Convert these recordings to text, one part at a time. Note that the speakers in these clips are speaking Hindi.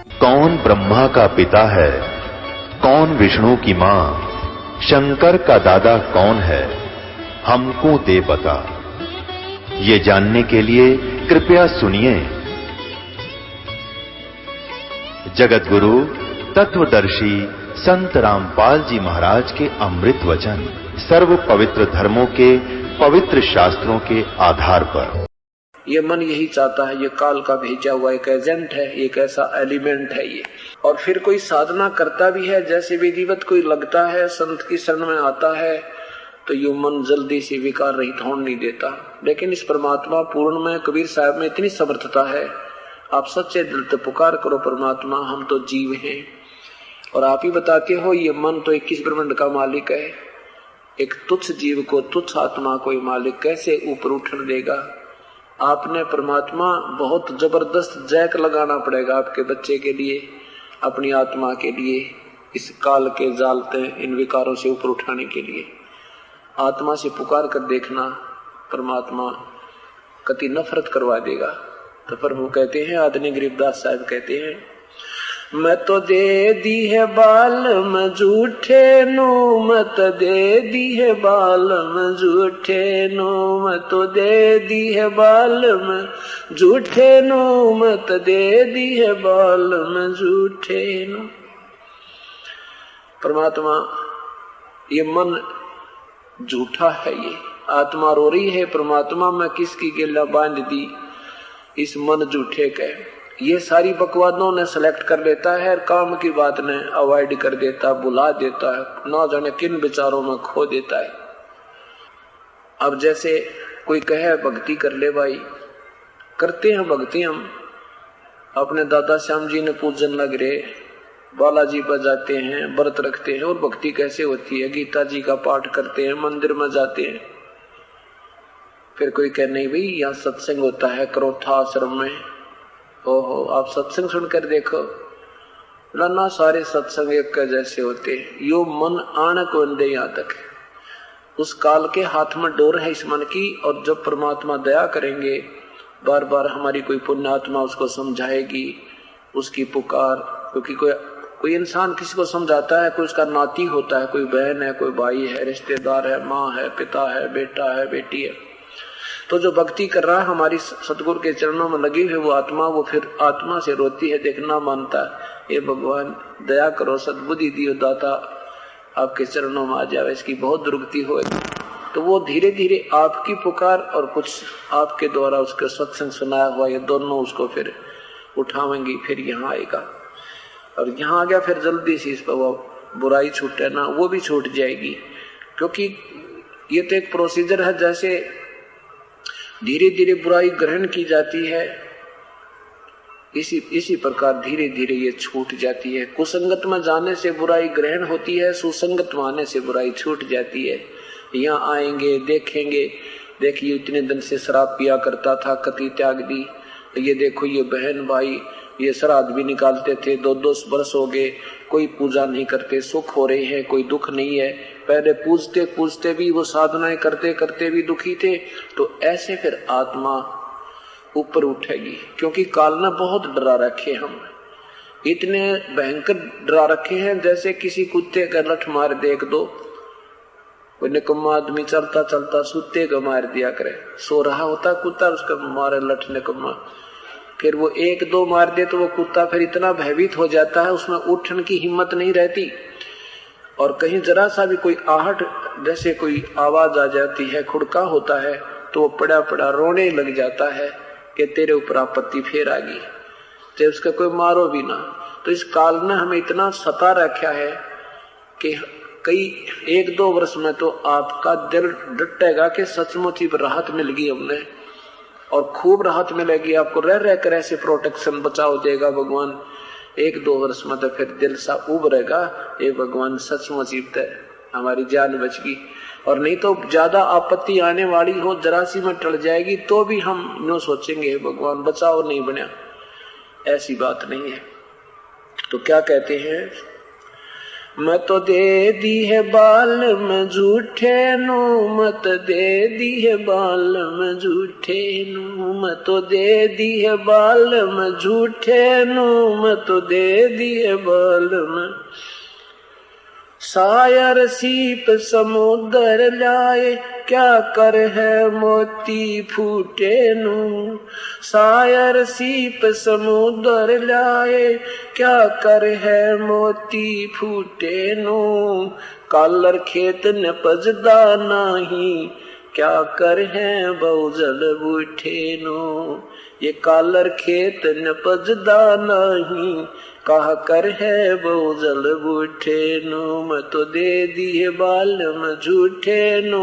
कौन ब्रह्मा का पिता है, कौन विष्णु की मां, शंकर का दादा कौन है, हमको दे बता। ये जानने के लिए कृपया सुनिए जगत गुरु तत्वदर्शी संत रामपाल जी महाराज के अमृत वचन सर्व पवित्र धर्मों के पवित्र शास्त्रों के आधार पर। ये मन यही चाहता है, ये काल का भेजा हुआ एक एजेंट है, एक ऐसा एलिमेंट है ये। और फिर कोई साधना करता भी है, जैसे विधिवत कोई लगता है, संत की शरण में आता है, तो ये मन जल्दी से विकार रहित होने नहीं देता। लेकिन इस परमात्मा पूर्ण में, कबीर साहब में इतनी समर्थता है, आप सच्चे दिल से पुकार करो परमात्मा, हम तो जीव हैं और आप ही बताते हो ये मन तो 21 ब्रह्मांड का मालिक है। एक तुच्छ जीव को, तुच्छ आत्मा को मालिक कैसे ऊपर उठने देगा? आपने परमात्मा बहुत जबरदस्त जैक लगाना पड़ेगा आपके बच्चे के लिए, अपनी आत्मा के लिए, इस काल के जालते इन विकारों से ऊपर उठाने के लिए। आत्मा से पुकार कर देखना, परमात्मा कति नफरत करवा देगा। तो प्रभु कहते हैं, आदरणीय गरीबदास साहब कहते हैं, मैं तो दे दी है बाल में झूठे नो, मत दे दी है बाल में झूठे नो, मैं तो दे दी है बाल में झूठे नो, मत दे दी है बाल में झूठे नो। परमात्मा ये मन झूठा है, ये आत्मा रो रही है, परमात्मा मैं किसकी गिल्ला बांध दी, इस मन झूठे के। ये सारी बकवादों ने सेलेक्ट कर लेता है, काम की बात ने अवॉइड कर देता, बुला देता है, ना जाने किन विचारों में खो देता है। अब जैसे कोई कहे भक्ति कर ले भाई, करते हैं भक्ति हम, अपने दादा श्याम जी ने पूजन लग रहे, बालाजी पर जाते हैं, व्रत रखते हैं, और भक्ति कैसे होती है? गीता जी का पाठ करते हैं, मंदिर में जाते हैं। फिर कोई कहे नहीं भाई यहाँ सत्संग होता है करोठा आश्रम में, ओहो आप सत्संग सुनकर देखो, ना सारे सत्संग एक जैसे होते हैं। यो मन आने को दे यहाँ तक है, उस काल के हाथ में डोर है इस मन की। और जब परमात्मा दया करेंगे, बार बार हमारी कोई पुण्यात्मा उसको समझाएगी, उसकी पुकार, क्योंकि कोई इंसान किसी को समझाता है, कोई उसका नाती होता है, कोई बहन है, कोई भाई है, रिश्तेदार है, माँ है, पिता है, बेटा है, बेटी है। तो जो भक्ति कर रहा है हमारी सतगुरु के चरणों में लगी हुई वो आत्मा, वो फिर आत्मा से रोती है, देखना मानता है, ये भगवान दया करो, सद्बुद्धि दियो दाता, आपके चरणों में आ जाए, इसकी बहुत दुर्गति होगी। तो वो धीरे धीरे आपकी पुकार और कुछ आपके द्वारा उसके सत्संग सुनाया हुआ, ये दोनों उसको फिर उठावेंगी, फिर यहाँ आएगा। और यहाँ आ गया फिर जल्दी से इस पर वो बुराई छूटे ना, वो भी छूट जाएगी। क्योंकि ये तो एक प्रोसीजर है, जैसे धीरे धीरे बुराई ग्रहण की जाती है, इसी प्रकार धीरे धीरे ये छूट जाती है। कुसंगत में जाने से बुराई ग्रहण होती है, सुसंगत में आने से बुराई छूट जाती है। यहाँ आएंगे, देखेंगे, देखिए इतने दिन से शराब पिया करता था, कति त्याग दी, ये देखो ये बहन भाई ये श्राद्ध भी निकालते थे, 2-2 वर्ष हो गए, कोई पूजा नहीं करते, सुख हो रहे हैं, कोई दुख नहीं है। पहले पूजते पूजते भी, वो साधनाएं करते करते भी दुखी थे। तो ऐसे फिर आत्मा ऊपर उठेगी, क्योंकि काल ने बहुत डरा रखे, हम इतने भयंकर डरा रखे हैं, जैसे किसी कुत्ते का लठ मार दे एक दो, कोई निकम्मा आदमी चलता चलता सुत्ते को मार दिया करे, सो रहा होता कुत्ता, उसका मारे लठ निकम्मा, फिर वो 1-2 मार दे तो वो कुत्ता फिर इतना भयभीत हो जाता है, उसमें उठने की हिम्मत नहीं रहती। और कहीं जरा सा भी कोई आहट, जैसे कोई आवाज आ जाती है, खुड़का होता है, तो वो पड़ा पड़ा रोने लग जाता है कि तेरे ऊपर आपत्ति फिर आ गई, तो उसका कोई मारो भी ना। तो इस काल ने हमें इतना सता रखा है कि कई 1-2 वर्ष में तो आपका दिल डटेगा कि सचमुच ही राहत मिल गई हमने, और खूब राहत मिलेगी आपको, रह रह कर ऐसे प्रोटेक्शन बचाव देगा भगवान। 1-2 वर्ष में तो फिर दिल सा उभरेगा, ये भगवान सचमुच ही हमारी जान बच गई। और नहीं तो ज्यादा आपत्ति आने वाली हो, जरा सी में टल जाएगी, तो भी हम यूं सोचेंगे भगवान बचाओ, नहीं बना, ऐसी बात नहीं है। तो क्या कहते हैं, मत दे दी है बाल में झूठे नु, मत दे दी है बाल में झूठे नु, मत दे दी है बाल में झूठे नु, मत दे दी है बाल में। सायर सीप समुद्र लाए, क्या कर है मोती फूटे नु, सायर सीप समुद्र लाए, क्या कर है मोती फूटे नु। कालर खेत न पजदा नाही, क्या कर है बहुजल बूठे नु। ये कालर खेत न पजदा नाही, कहा कर है बहुजल बूठे नु। मत दे दिए बाल में झूठे नु,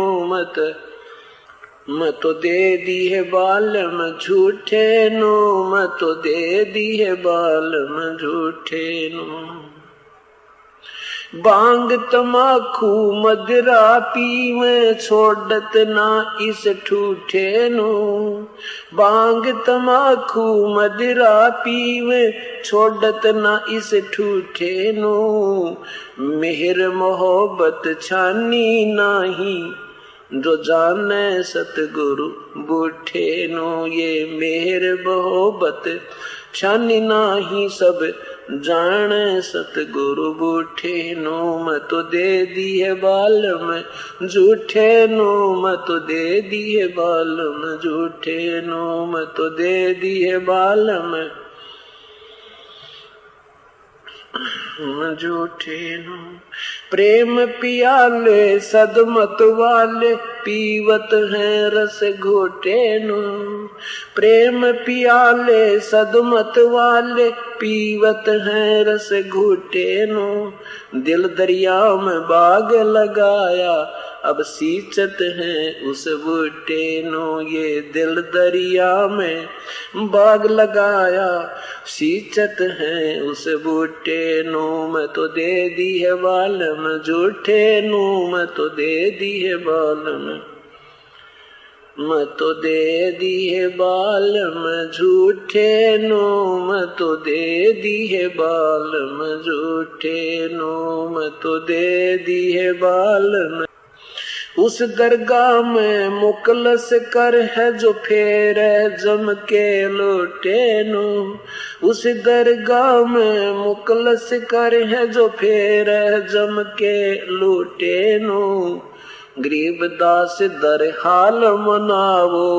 मत दे दिए बाल में झूठे नु, मत दे दिए बाल में झूठे नु। बांग तमाखू मदिरा पीवे, छोड़त ना इस ठूठे नु। बांग तमाखू मदिरा पीवे, छोड़त ना इस ठूठे नु। मेहर मोहब्बत छानी नाही, जो जाने सतगुरु बूठे नु। ये मेहर मोहब्बत छानी नाही, सब जाने सतगुरु बूठे नु। मत दे दिए बाल में झूठे नु, मत दे दिए बाल में झूठे नु, मत दे दिए बाल में झूठे नु। प्रेम पियाले सदमत वाले, पीवत हैं रस घोटे नु। प्रेम पियाले सदमत वाले, पीवत हैं रस घोटे नु। दिल दरिया में बाग लगाया, अब सींचत हैं उस बूटे नु। ये दिल दरिया में बाग लगाया, सींचत हैं उस बूटे नु। मैं तो दे दी है बाल में झूठे नु, मैं तो दे दी है बाल में, मैं तो दे दी है बाल में झूठे नु, मैं तो दे दी है बाल में झूठे नु, मैं तो दे दी है बाल में। उस दरगाह में मुकलस कर है, जो फेर जम के लौटे नु। उस दरगाह में मुकलस कर है, जो फेर जम के लौटे नु। गरीब दास दर हाल मनावो,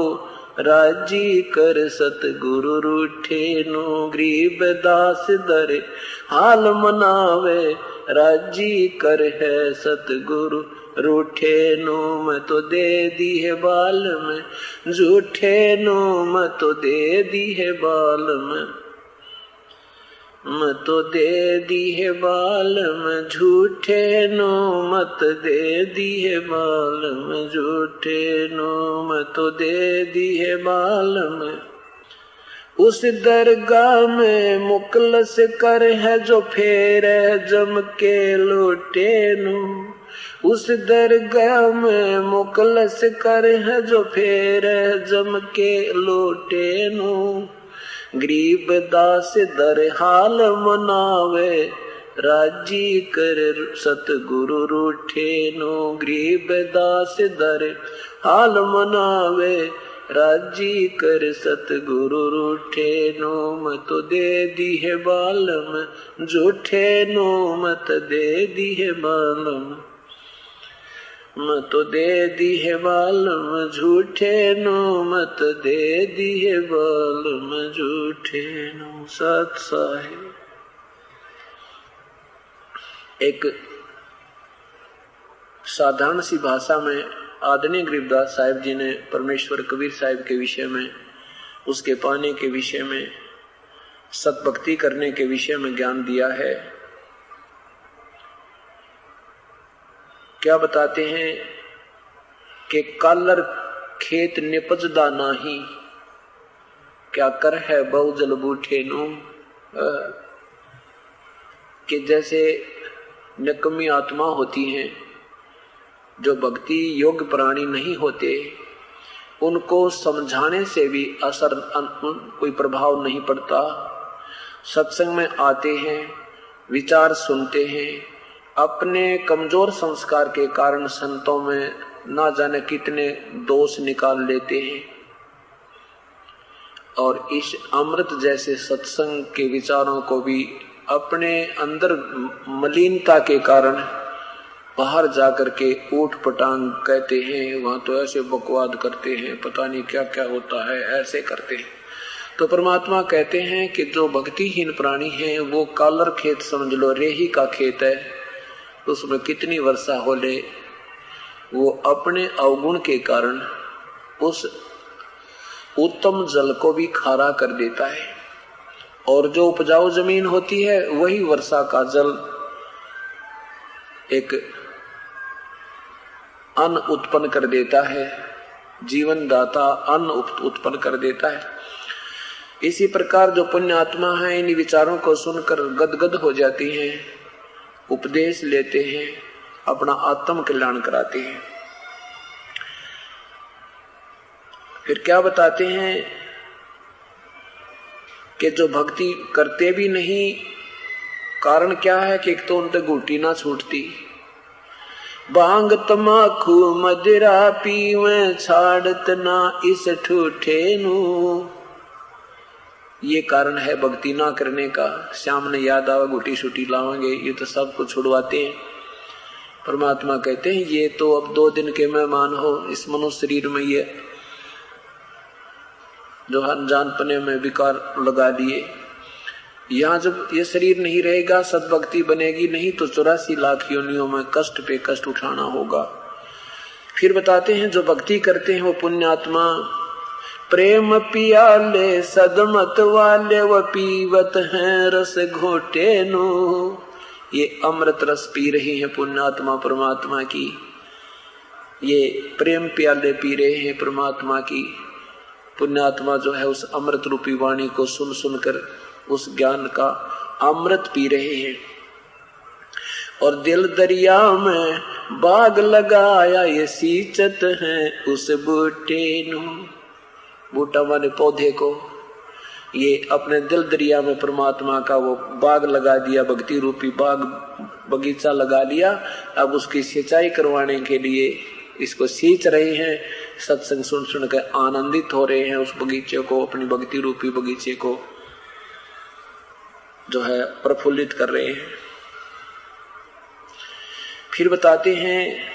राजी कर सतगुरु रूठे नु। गरीब दास दर हाल मनावे, राजी कर है सतगुरु रूठे नु। मैं तो दे दी है बाल में झूठे नु, मैं तो दे दी है बाल में, मैं तो दे दी है बाल में झूठे नु। मत दे दी है बाल में झूठे नु, मैं तो दे दी है बाल में। उस दरगाह में मुकलस कर है, जो फेर जम के लौटे नु। उस दरगाह में मुकलस कर है, जो फेर जम के लौटे नु। गरीब दास दर हाल मनावे, राजी कर सतगुरु रूठे नु। गरीब दास दर हाल मनावे, राजी कर सतगुरु रूठे नु। मैं तो दे दी है बाल में झूठे नु, मत दे दी है बाल में, मैं तो दे दी है बाल में झूठे नु, मत दे दी है बाल में झूठे नु। सत साहिब एक साधारण सी भाषा में आदरणीय गरीबदास साहिब जी ने परमेश्वर कबीर साहिब के विषय में, उसके पाने के विषय में, सतभक्ति करने के विषय में ज्ञान दिया है। क्या बताते हैं कि कालर खेत निपजदा नाही, क्या कर है बहुजल बूठे नु। कि जैसे निकम्मी आत्मा होती हैं, जो भक्ति योग्य प्राणी नहीं होते, उनको समझाने से भी असर कोई प्रभाव नहीं पड़ता। सत्संग में आते हैं, विचार सुनते हैं, अपने कमजोर संस्कार के कारण संतों में ना जाने कितने दोष निकाल लेते हैं और इस अमृत जैसे सत्संग के विचारों को भी अपने अंदर मलिनता के कारण बाहर जाकर के ऊट पटांग कहते हैं, वहां तो ऐसे बकवाद करते हैं, पता नहीं क्या क्या होता है, ऐसे करते हैं। तो परमात्मा कहते हैं कि जो भक्तिहीन प्राणी हैं वो कालर खेत समझ लो, रेही का खेत है, उसमें कितनी वर्षा हो ले वो अपने अवगुण के कारण उस उत्तम जल को भी खारा कर देता है। और जो उपजाऊ जमीन होती है वही वर्षा का जल एक अन्न उत्पन्न कर देता है, जीवन दाता अन्न उत्पन्न कर देता है। इसी प्रकार जो पुण्य आत्मा है इन विचारों को सुनकर गदगद हो जाती हैं, उपदेश लेते हैं, अपना आत्म कल्याण कराते हैं। फिर क्या बताते हैं कि जो भक्ति करते भी नहीं, कारण क्या है कि एक तो उनसे घूटी ना छूटती, बांग तमाखू मदिरा पीवे छाड़त ना इस ठूठे नू, ये कारण है भक्ति ना करने का। श्याम ने याद आवा घुटी छुटी लावेंगे, ये तो सब कुछ छुड़वाते हैं। परमात्मा कहते हैं ये तो अब 2 दिन के मेहमान हो, इस मनुष्य शरीर में ये जो अनजानपने में विकार लगा दिए, यहाँ जब ये शरीर नहीं रहेगा, सद्भक्ति बनेगी नहीं तो 84 लाख योनियों में कष्ट पे कष्ट उठाना होगा। फिर बताते हैं जो भक्ति करते हैं वो पुण्यात्मा प्रेम पियाले सदमत वाले व पीवत हैं रस घोटे नो, ये अमृत रस पी रही हैं पुण्यात्मा परमात्मा की, ये प्रेम प्याले पी रहे हैं परमात्मा की। पुण्यात्मा जो है उस अमृत रूपी वाणी को सुन सुनकर उस ज्ञान का अमृत पी रहे हैं। और दिल दरिया में बाग लगाया ये सींचत हैं उस बूटे नु, बूटा माने पौधे को, ये अपने दिल दरिया में परमात्मा का वो बाग लगा दिया, भक्ति रूपी बाग बगीचा लगा लिया। अब उसकी सिंचाई करवाने के लिए इसको सींच रहे हैं, सत्संग सुन सुन कर आनंदित हो रहे हैं, उस बगीचे को, अपनी भक्ति रूपी बगीचे को जो है प्रफुल्लित कर रहे हैं। फिर बताते हैं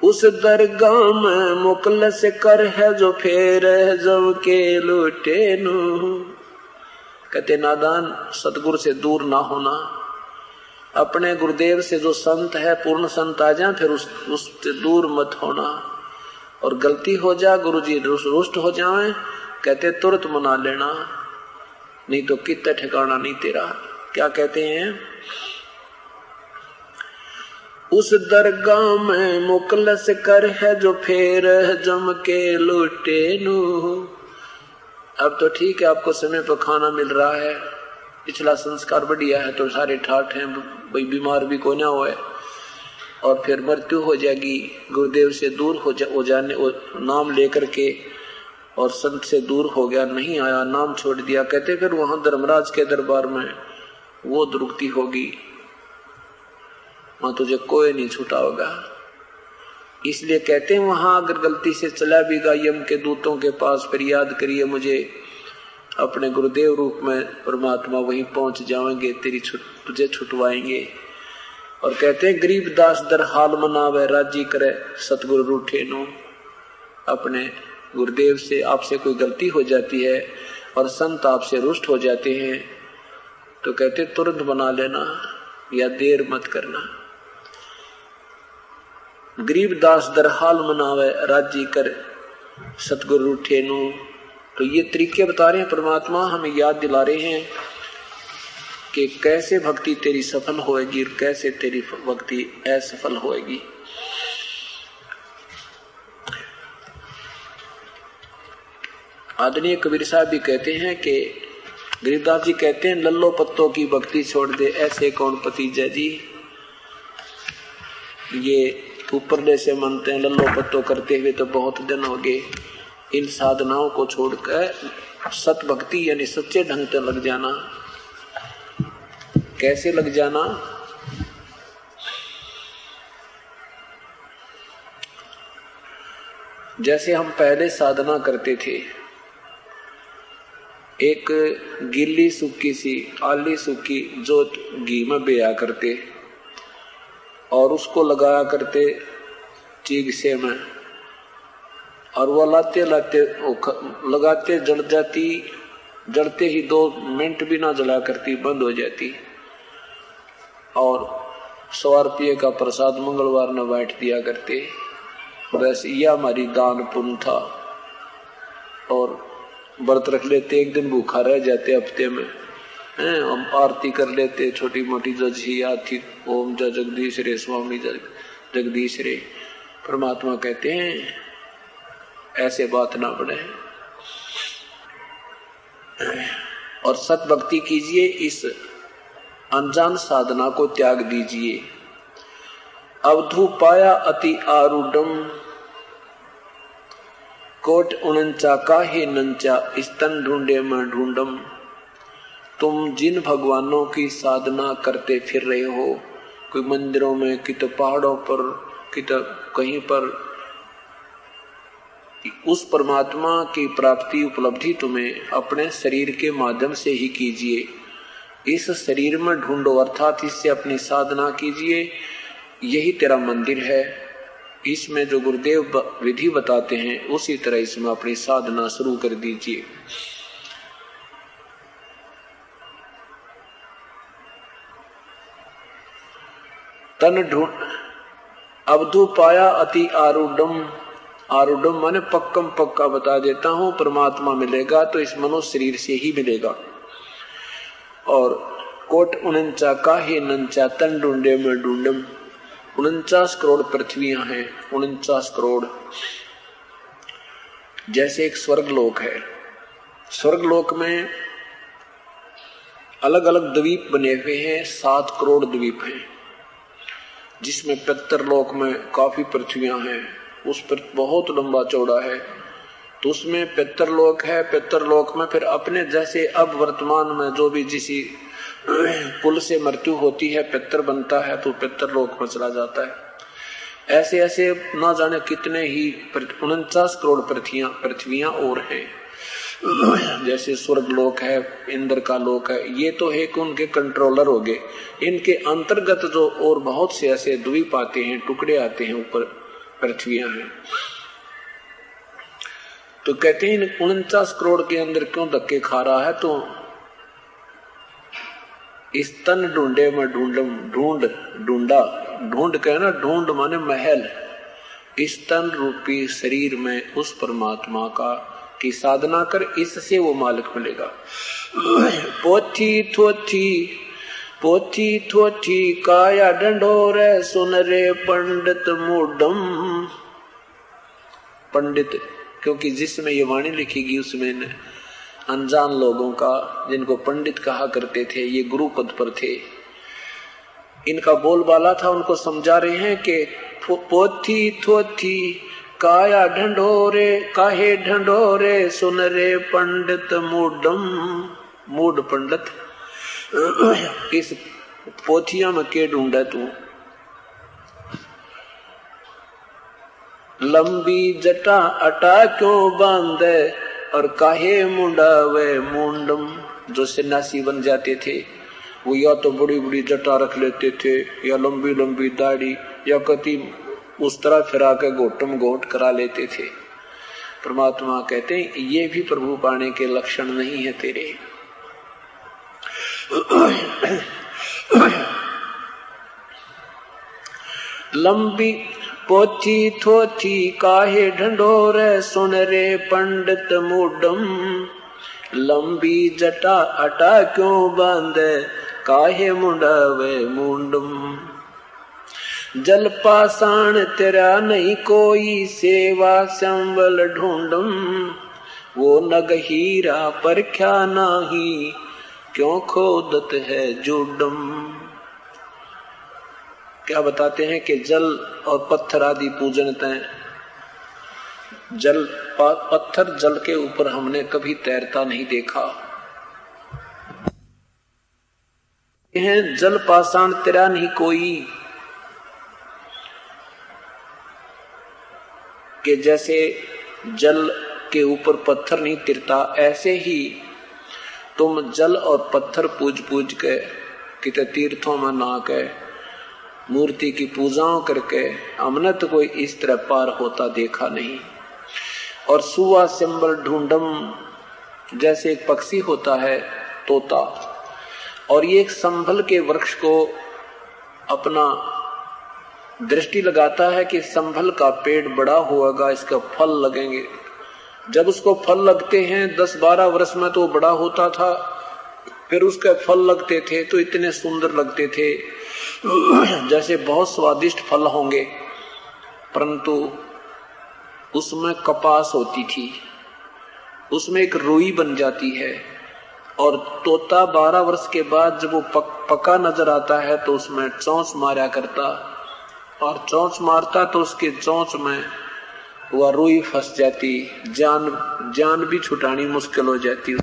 उस दरगाह में मुकलस कर है जो फेर है जब के लुटे नु, कहते नादान सतगुरु से दूर ना होना, अपने गुरुदेव से जो संत है पूर्ण संत आ जाए फिर उससे दूर मत होना, और गलती हो जा गुरुजी रुष्ट हो जाए कहते तुरंत मना लेना, नहीं तो कितना ठिकाना नहीं तेरा। क्या कहते हैं उस दरगाह में मुकलस कर है जो फेर जम के लुटे नु। अब तो ठीक है आपको समय पर खाना मिल रहा है, पिछला संस्कार बढ़िया है तो सारे ठाठ हैं, भाई बीमार भी कोई ना होए, और फिर मृत्यु हो जाएगी, गुरुदेव से दूर हो जाने नाम लेकर के और संत से दूर हो गया, नहीं आया, नाम छोड़ दिया, कहते फिर वहां धर्मराज के दरबार में वो दुर्गति होगी, वहां तुझे कोई नहीं छुटाओगा। इसलिए कहते हैं वहां अगर गलती से चला भी गया यम के दूतों के पास, फिर याद करिए मुझे, अपने गुरुदेव रूप में परमात्मा वहीं पहुंच जाएंगे, तुझे छुटवाएंगे। और कहते हैं गरीब दास दर हाल मनावे राजी करे सतगुरु रूठे नो, अपने गुरुदेव से आपसे कोई गलती हो जाती है और संत आपसे रुष्ट हो जाते हैं तो कहते तुरंत बना लेना या देर मत करना। गरीब दास दर हाल मनावे राजी कर सतगुरु रूठे नो, तो ये तरीके बता रहे हैं परमात्मा, हमें याद दिला रहे हैं कि कैसे भक्ति तेरी सफल होएगी और कैसे तेरी भक्ति असफल होएगी। आदरणीय कबीर साहब भी कहते हैं कि गरीबदास जी कहते हैं लल्लो पत्तों की भक्ति छोड़ दे ऐसे कौन पति जय जी। ये ऊपर जैसे मानते हैं लल्लो पत्तों करते हुए तो बहुत दिन हो गए, इन साधनाओं को छोड़कर सत भक्ति यानी सच्चे ढंग से लग जाना। कैसे लग जाना? जैसे हम पहले साधना करते थे, एक गिल्ली सूखी सी आली सूखी जोत घी में बेया करते और उसको लगाया करते चीग से में, और वो लाते लाते लगाते जल जाती, जलते ही 2 मिनट भी ना जला करती, बंद हो जाती। और 100 रुपये का प्रसाद मंगलवार न बांट दिया करते। बस यह हमारी दान पुण्य था। और व्रत रख लेते, एक दिन भूखा रह जाते हफ्ते में, हम आरती कर लेते छोटी मोटी जो झी आती, ओम जय जगदीश रे स्वामी जगदीश रे। परमात्मा कहते हैं ऐसे बात ना बढ़े और सत भक्ति कीजिए, इस अनजान साधना को त्याग दीजिए। अवधु पाया अति आरूढ़म, कोट उनंचा काहे नंचा, स्तन ढूंढे मैं ढूंढम। तुम जिन भगवानों की साधना करते फिर रहे हो, कोई मंदिरों में, कित पहाड़ों पर, कित कहीं पर, उस परमात्मा की प्राप्ति उपलब्धि तुम्हें अपने शरीर के माध्यम से ही कीजिए। इस शरीर में ढूंढो, अर्थात इससे अपनी साधना कीजिए। यही तेरा मंदिर है। इसमें जो गुरुदेव विधि बताते हैं उसी तरह इसमें अपनी साधना शुरू कर दीजिए। तन ढूंढ अवधु पाया अति आरूढ़म, आरूढ़म माने पक्कम पक्का बता देता हूं, परमात्मा मिलेगा तो इस मनुष्य शरीर से ही मिलेगा। और कोट 49 काहे नंचा, तन ढूंढे में ढूंढम। 49 करोड़ पृथ्वियां हैं, 49 करोड़। जैसे एक स्वर्गलोक है, स्वर्गलोक में अलग अलग द्वीप बने हुए हैं, 7 करोड़ द्वीप हैं, जिसमें पितरलोक में काफी पृथ्वियां हैं। उस पर बहुत लंबा चौड़ा है, तो उसमें पितरलोक है। पितरलोक में फिर अपने जैसे अब वर्तमान में जो भी जिसी कुल से मृत्यु होती है, पितर बनता है तो पितरलोक में चला जाता है। ऐसे ऐसे ना जाने कितने ही 49 करोड़ पृथ्वियां और हैं। जैसे स्वर्गलोक है, इंद्र का लोक है, ये तो है कि उनके कंट्रोलर हो गए। इनके अंतर्गत जो और बहुत से ऐसे द्वीप आते हैं, टुकड़े आते हैं, ऊपर पृथ्वियां हैं। तो कहते हैं 49 करोड़ के अंदर क्यों धक्के खा रहा है, तो इस तन ढूंढे में ढूंढम, ढूंढ ढूंढा, ढूंढ कहना, ढूंढ माने महल। इस तन रूपी शरीर में उस परमात्मा का की साधना कर, इससे वो मालिक मिलेगा। पोथी थोथी पोथी थोथी काया डंडोरे, सुन रे पंडित मूडम। पंडित क्योंकि जिसमें ये वाणी लिखी उसमें अनजान लोगों का, जिनको पंडित कहा करते थे, ये गुरु पद पर थे, इनका बोलबाला था, उनको समझा रहे हैं कि पोथी थोथी काया ढंढोरे, काहे ढंढोरे, सुन रे पंडित मूडम। मूड पंडित, इस पोथिया में के ढूंढा तू। लंबी जटा अटा क्यों बांधे, और काहे मुंडावे मुंडम। जो सन्यासी बन जाते थे वो या तो बड़ी बड़ी जटा रख लेते थे, या लंबी लंबी दाढ़ी, या कति उस तरह फिरा के घोटम घोट करा लेते थे। परमात्मा कहते हैं ये भी प्रभु पाने के लक्षण नहीं है तेरे। लंबी पोथी थोथी काहे ढंढोरे, सुन रे पंडित मूडम। लंबी जटा अटा क्यों बांधे, काहे मुंडावे मुंडम। जल पाषाण तेरा नहीं कोई, सेवा संबल ढूंढम। वो नग हीरा परख्या नाही, क्यों खोदत है जुडम। क्या बताते हैं कि जल और पत्थर आदि पूजनते हैं। जल पत्थर जल के ऊपर हमने कभी तैरता नहीं देखा। यह जल पाषाण तेरा नहीं कोई, कि जैसे जल के ऊपर पत्थर नहीं तिरता, ऐसे ही तुम जल और पत्थर पूज पूज के, कितने तीर्थों में नहा के, मूर्ति की पूजाओं करके हमने तो कोई इस तरह पार होता देखा नहीं। और सुवा सिंबल ढूंढम, जैसे एक पक्षी होता है तोता, और ये एक संभल के वृक्ष को अपना दृष्टि लगाता है कि संभल का पेड़ बड़ा होगा, इसका फल लगेंगे। जब उसको फल लगते हैं 10-12 वर्ष में तो बड़ा होता था, फिर उसके फल लगते थे तो इतने सुंदर लगते थे जैसे बहुत स्वादिष्ट फल होंगे, परंतु उसमें कपास होती थी, उसमें एक रुई बन जाती है। और तोता 12 वर्ष के बाद जब वो पका नजर आता है तो उसमें चोंच मारा करता, और चोंच मारता तो उसके चोंच में वह रुई फंस जाती, जान भी छुटानी मुश्किल हो जाती।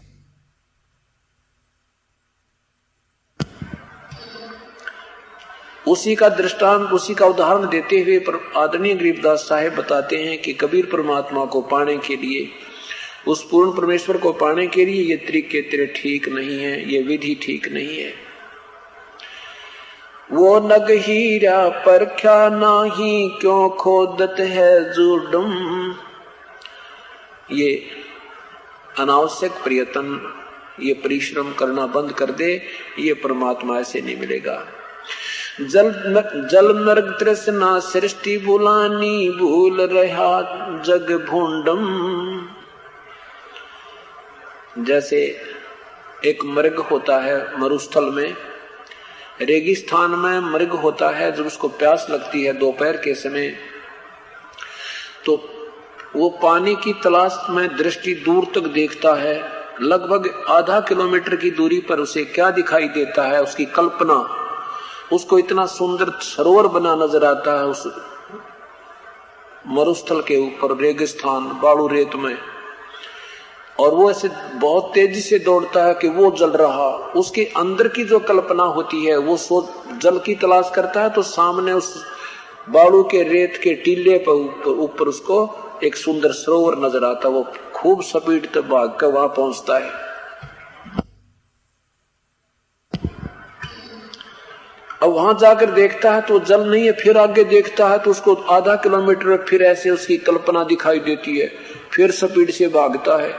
उसी का दृष्टांत, उसी का उदाहरण देते हुए आदरणीय गरीबदास साहेब बताते हैं कि कबीर परमात्मा को पाने के लिए, उस पूर्ण परमेश्वर को पाने के लिए ये तरीके तेरे ठीक नहीं है, ये विधि ठीक नहीं है। वो नग हीरा परख्या नाही, क्यों खोदत है जुडम। ये अनावश्यक प्रयत्न, ये परिश्रम करना बंद कर दे, ये परमात्मा ऐसे नहीं मिलेगा। जल मृग तृष्णा सृष्टि बुलानी, भूल रहा जग भूंडम। जैसे एक मृग होता है मरुस्थल में, रेगिस्तान में मृग होता है, जब उसको प्यास लगती है दोपहर के समय, तो वो पानी की तलाश में दृष्टि दूर तक देखता है। लगभग आधा किलोमीटर की दूरी पर उसे क्या दिखाई देता है, उसकी कल्पना, उसको इतना सुंदर सरोवर बना नजर आता है उस मरुस्थल के ऊपर, रेगिस्तान बालू रेत में, और वो ऐसे बहुत तेजी से दौड़ता है कि वो जल रहा। उसके अंदर की जो कल्पना होती है, वो जल की तलाश करता है तो सामने उस बालू के रेत के टीले पर ऊपर उसको एक सुंदर सरोवर नजर आता है। वो खूब स्पीड से भाग कर वहां पहुंचता है। अब वहां जाकर देखता है तो जल नहीं है, फिर आगे देखता है तो उसको आधा किलोमीटर फिर ऐसे उसकी कल्पना दिखाई देती है, फिर स्पीड से भागता है।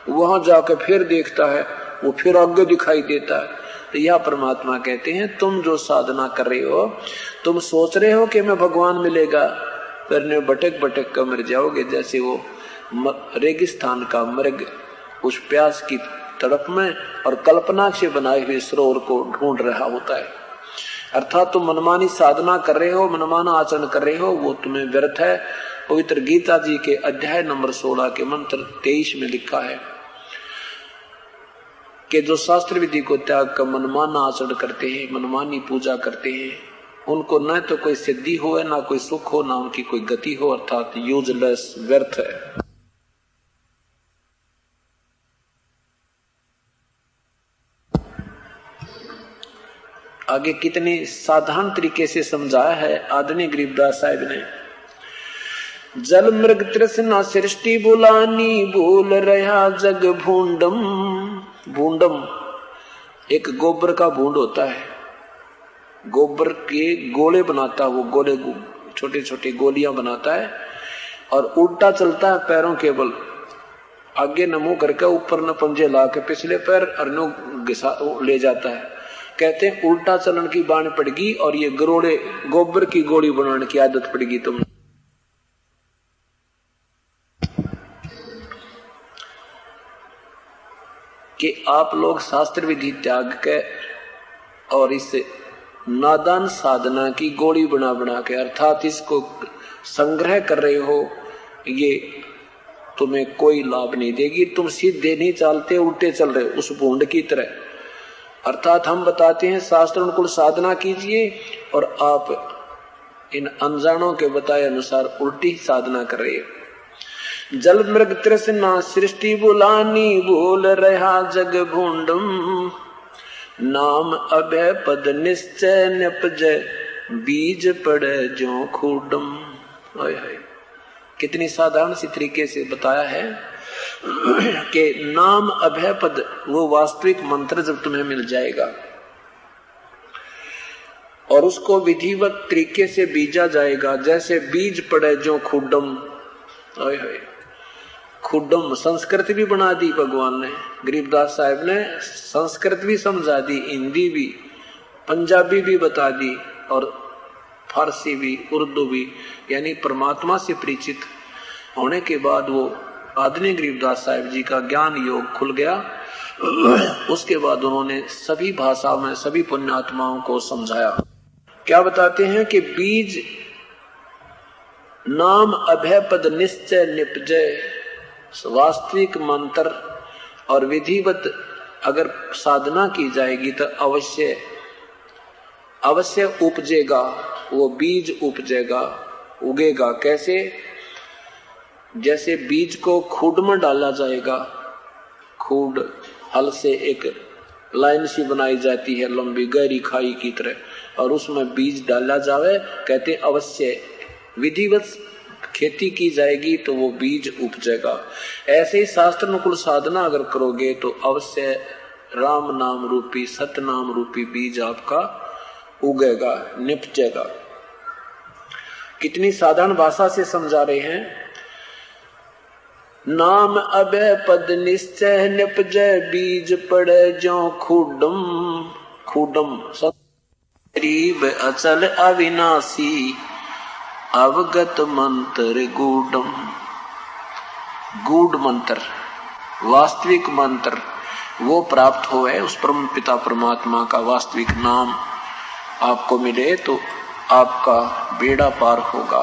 वहां जाकर फिर देखता है, वो फिर आगे दिखाई देता है। तो यह परमात्मा कहते हैं, तुम जो साधना कर रहे हो, तुम सोच रहे हो कि मैं भगवान मिलेगा, फिर भटक भटक कर मर जाओगे। जैसे वो रेगिस्तान का मृग उस प्यास की तड़प में और कल्पना से बनाए हुए सरोवर को ढूंढ रहा होता है। अर्थात तुम मनमानी साधना कर रहे हो, मनमाना आचरण कर रहे हो, वो तुम्हें व्यर्थ है। पवित्र गीता जी के अध्याय नंबर 16 के मंत्र 23 में लिखा है कि जो शास्त्र विधि को त्याग कर मनमाना आचरण करते हैं, मनमानी पूजा करते हैं, उनको न तो कोई सिद्धि हो, ना कोई सुख हो, ना उनकी कोई गति हो, अर्थात यूजलेस, व्यर्थ है। आगे कितने साधारण तरीके से समझाया है आदरणीय गरीबदास साहिब ने। जल मृग तृष्णा सृष्टि बुलानी, भूल रहा जग भूंडम। भूंडम एक गोबर का भूंड होता है, गोबर के गोले बनाता है, वो गोले छोटे छोटे गोलियां बनाता है और उल्टा चलता है पैरों के बल, आगे न मुंह करके ऊपर न पंजे ला के पिछले पैर अरनो घिसा ले जाता है। कहते हैं उल्टा चलन की बाण पड़गी और ये गरोड़े गोबर की गोली बनाने की आदत पड़गी तुम। कि आप लोग शास्त्र विधि त्याग के और इस नादान साधना की गोली बना बना के, अर्थात इसको संग्रह कर रहे हो, ये तुम्हें कोई लाभ नहीं देगी। तुम सीधे नहीं चलते, उल्टे चल रहे हो उस भूंड की तरह। अर्थात हम बताते हैं शास्त्र अनुकूल साधना कीजिए और आप इन अनजानों के बताए अनुसार उल्टी साधना कर रहे हो। जल मृग तृष्णा सृष्टि बुलानी, भूल रहा जग भूंडम। नाम अभय पद निश्चय निपजय, बीज पड़े ज्यों खूडम। कितनी साधारण सी तरीके से बताया है कि नाम अभय पद वो वास्तविक मंत्र जब तुम्हें मिल जाएगा और उसको विधिवत तरीके से बीजा जाएगा, जैसे बीज पड़े जो खुडम, खुडम संस्कृत भी बना दी भगवान ने, गरीबदास साहब ने संस्कृत भी समझा दी, हिंदी भी, पंजाबी भी बता दी और फारसी भी, उर्दू भी, यानी परमात्मा से परिचित होने के बाद वो आदरणीय गरीबदास साहब जी का ज्ञान योग खुल गया। उसके बाद उन्होंने सभी भाषा में सभी पुण्यात्माओं को समझाया। क्या बताते हैं कि बीज नाम अभय पद निश्चय निपजय, वास्तविक मंत्र और विधिवत अगर साधना की जाएगी तो अवश्य उपजेगा, वो बीज उपजेगा, उगेगा। कैसे? जैसे बीज को खूड में डाला जाएगा, खूड हल से एक लाइन सी बनाई जाती है लंबी गहरी खाई की तरह, और उसमें बीज डाला जावे, कहते अवश्य विधिवत खेती की जाएगी तो वो बीज उपजेगा। ऐसे ही शास्त्र अनुकूल साधना अगर करोगे तो अवश्य राम नाम रूपी सत्य नाम रूपी बीज आपका उगेगा, निपजेगा। कितनी साधारण भाषा से समझा रहे हैं। नाम अभय पद निश्चय निपजय, बीज पड़े जो खुडम, खुडम गरीब अचल अविनाशी, अवगत मंत्र गूढ़म। गूढ़ मंत्र, वास्तविक मंत्र वो प्राप्त हो है, उस परम पिता परमात्मा का वास्तविक नाम आपको मिले तो आपका बेड़ा पार होगा,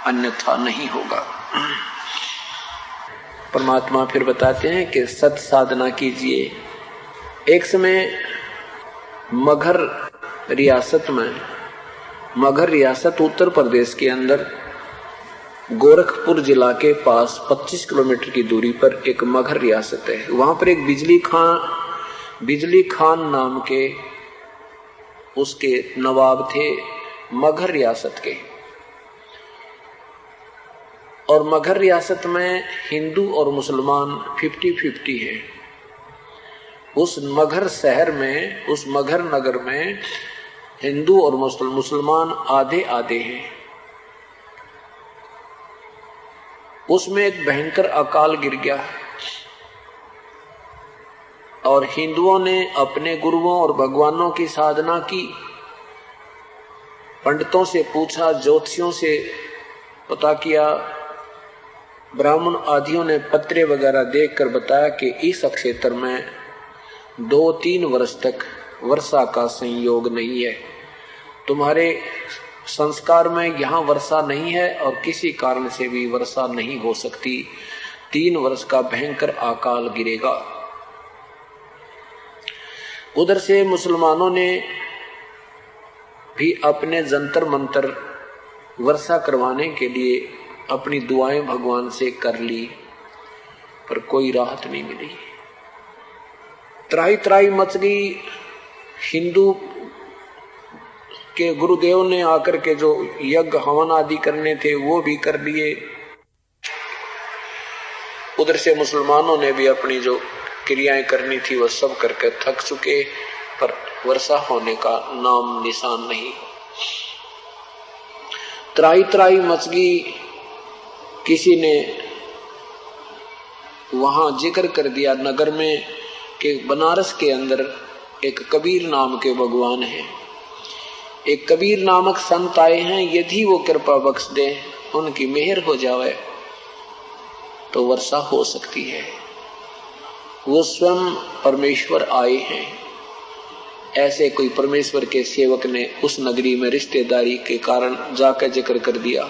अन्यथा नहीं होगा। परमात्मा फिर बताते हैं कि सत साधना कीजिए। एक समय मगहर रियासत में, मगहर रियासत उत्तर प्रदेश के अंदर गोरखपुर जिला के पास 25 किलोमीटर की दूरी पर एक मगहर रियासत है। वहां पर एक बिजली खान नाम के उसके नवाब थे, मगहर रियासत के। और मगहर रियासत में हिंदू और मुसलमान 50-50 है। उस मगहर शहर में, उस मगहर नगर में हिंदू और मुसलमान आधे आधे हैं। उसमें एक भयंकर अकाल गिर गया और हिंदुओं ने अपने गुरुओं और भगवानों की साधना की, पंडितों से पूछा, ज्योतिषियों से पता किया, ब्राह्मण आदियों ने पत्रे वगैरह देखकर बताया कि इस क्षेत्र में 2-3 वर्ष तक वर्षा का संयोग नहीं है, तुम्हारे संस्कार में यहाँ वर्षा नहीं है और किसी कारण से भी वर्षा नहीं हो सकती, 3 वर्ष का भयंकर अकाल गिरेगा। उधर से मुसलमानों ने भी अपने जंतर मंतर वर्षा करवाने के लिए अपनी दुआएं भगवान से कर ली, पर कोई राहत नहीं मिली। त्राही त्राही मच गई। हिंदू के गुरुदेव ने आकर के जो यज्ञ हवन आदि करने थे वो भी कर लिए। उधर से मुसलमानों ने भी अपनी जो क्रियाएं करनी थी वो सब करके थक चुके, पर वर्षा होने का नाम निशान नहीं। त्राही त्राही मच गई। किसी ने वहां जिक्र कर दिया नगर में कि बनारस के अंदर एक कबीर नाम के भगवान हैं, एक कबीर नामक संत आए हैं, यदि वो कृपा बख्श दे, उनकी मेहर हो जावे तो वर्षा हो सकती है। वो स्वयं परमेश्वर आए हैं। ऐसे कोई परमेश्वर के सेवक ने उस नगरी में रिश्तेदारी के कारण जाकर जिक्र कर दिया।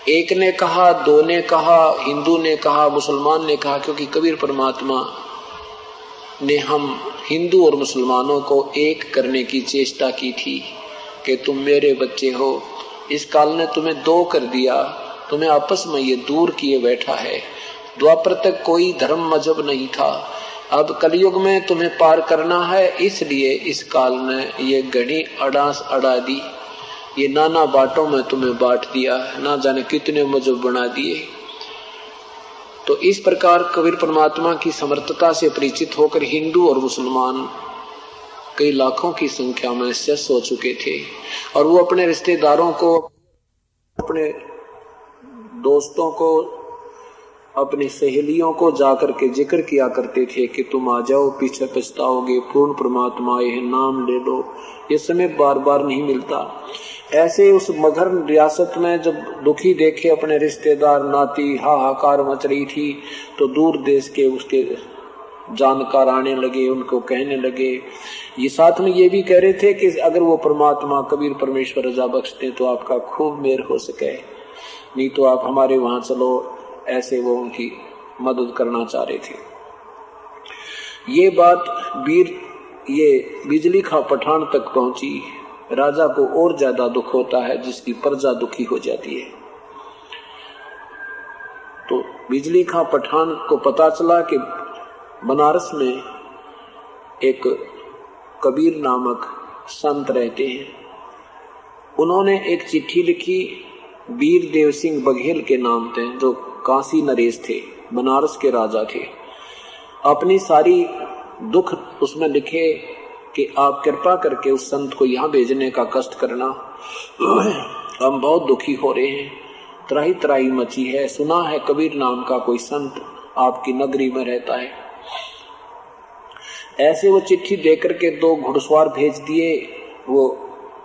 एक ने कहा, 2 ने कहा, हिंदू ने कहा, मुसलमान ने कहा, क्योंकि कबीर परमात्मा ने हम हिंदू और मुसलमानों को एक करने की चेष्टा की थी कि तुम मेरे बच्चे हो। इस काल ने तुम्हें 2 कर दिया, तुम्हें आपस में ये दूर किए बैठा है। द्वापर तक कोई धर्म मजहब नहीं था, अब कलयुग में तुम्हें पार करना है, इसलिए इस काल ने ये घड़ी अड़ास अड़ा दी, ये नाना बाटों में तुम्हें बांट दिया, ना जाने कितने मजहब बना दिए। तो इस प्रकार कबीर परमात्मा की समर्थता से परिचित होकर हिंदू और मुसलमान कई लाखों की संख्या में शेष हो चुके थे, और वो अपने रिश्तेदारों को, अपने दोस्तों को, अपनी सहेलियों को जाकर के जिक्र किया करते थे कि तुम आ जाओ, पीछे पछताओगे, पूर्ण परमात्मा आए हैं, नाम ले लो। ये समय बार बार नहीं मिलता। ऐसे उस मगहर रियासत में जब दुखी देखे अपने रिश्तेदार नाती, हाहाकार मच रही थी, तो दूर देश के उसके जानकार आने लगे, उनको कहने लगे, ये साथ में ये भी कह रहे थे कि अगर वो परमात्मा कबीर परमेश्वर रजा बख्शते तो आपका खूब मेल हो सके, नहीं तो आप हमारे वहां चलो। ऐसे वो उनकी मदद करना चाह रहे थे। ये बात ये बिजली खां पठान तक पहुंची। राजा को और ज्यादा दुख होता है जिसकी प्रजा दुखी हो जाती है। तो बिजली खां पठान को पता चला कि बनारस में एक कबीर नामक संत रहते हैं। उन्होंने एक चिट्ठी लिखी वीर देव सिंह बघेल के नाम थे, जो काशी नरेश थे, बनारस के राजा थे। अपनी सारी दुख उसमें लिखे कि आप कृपा करके उस संत को यहाँ भेजने का कष्ट करना, हम बहुत दुखी हो रहे हैं, त्राही त्राही मची है, सुना है कबीर नाम का कोई संत आपकी नगरी में रहता है। ऐसे वो चिट्ठी देकर के 2 घुड़सवार भेज दिए। वो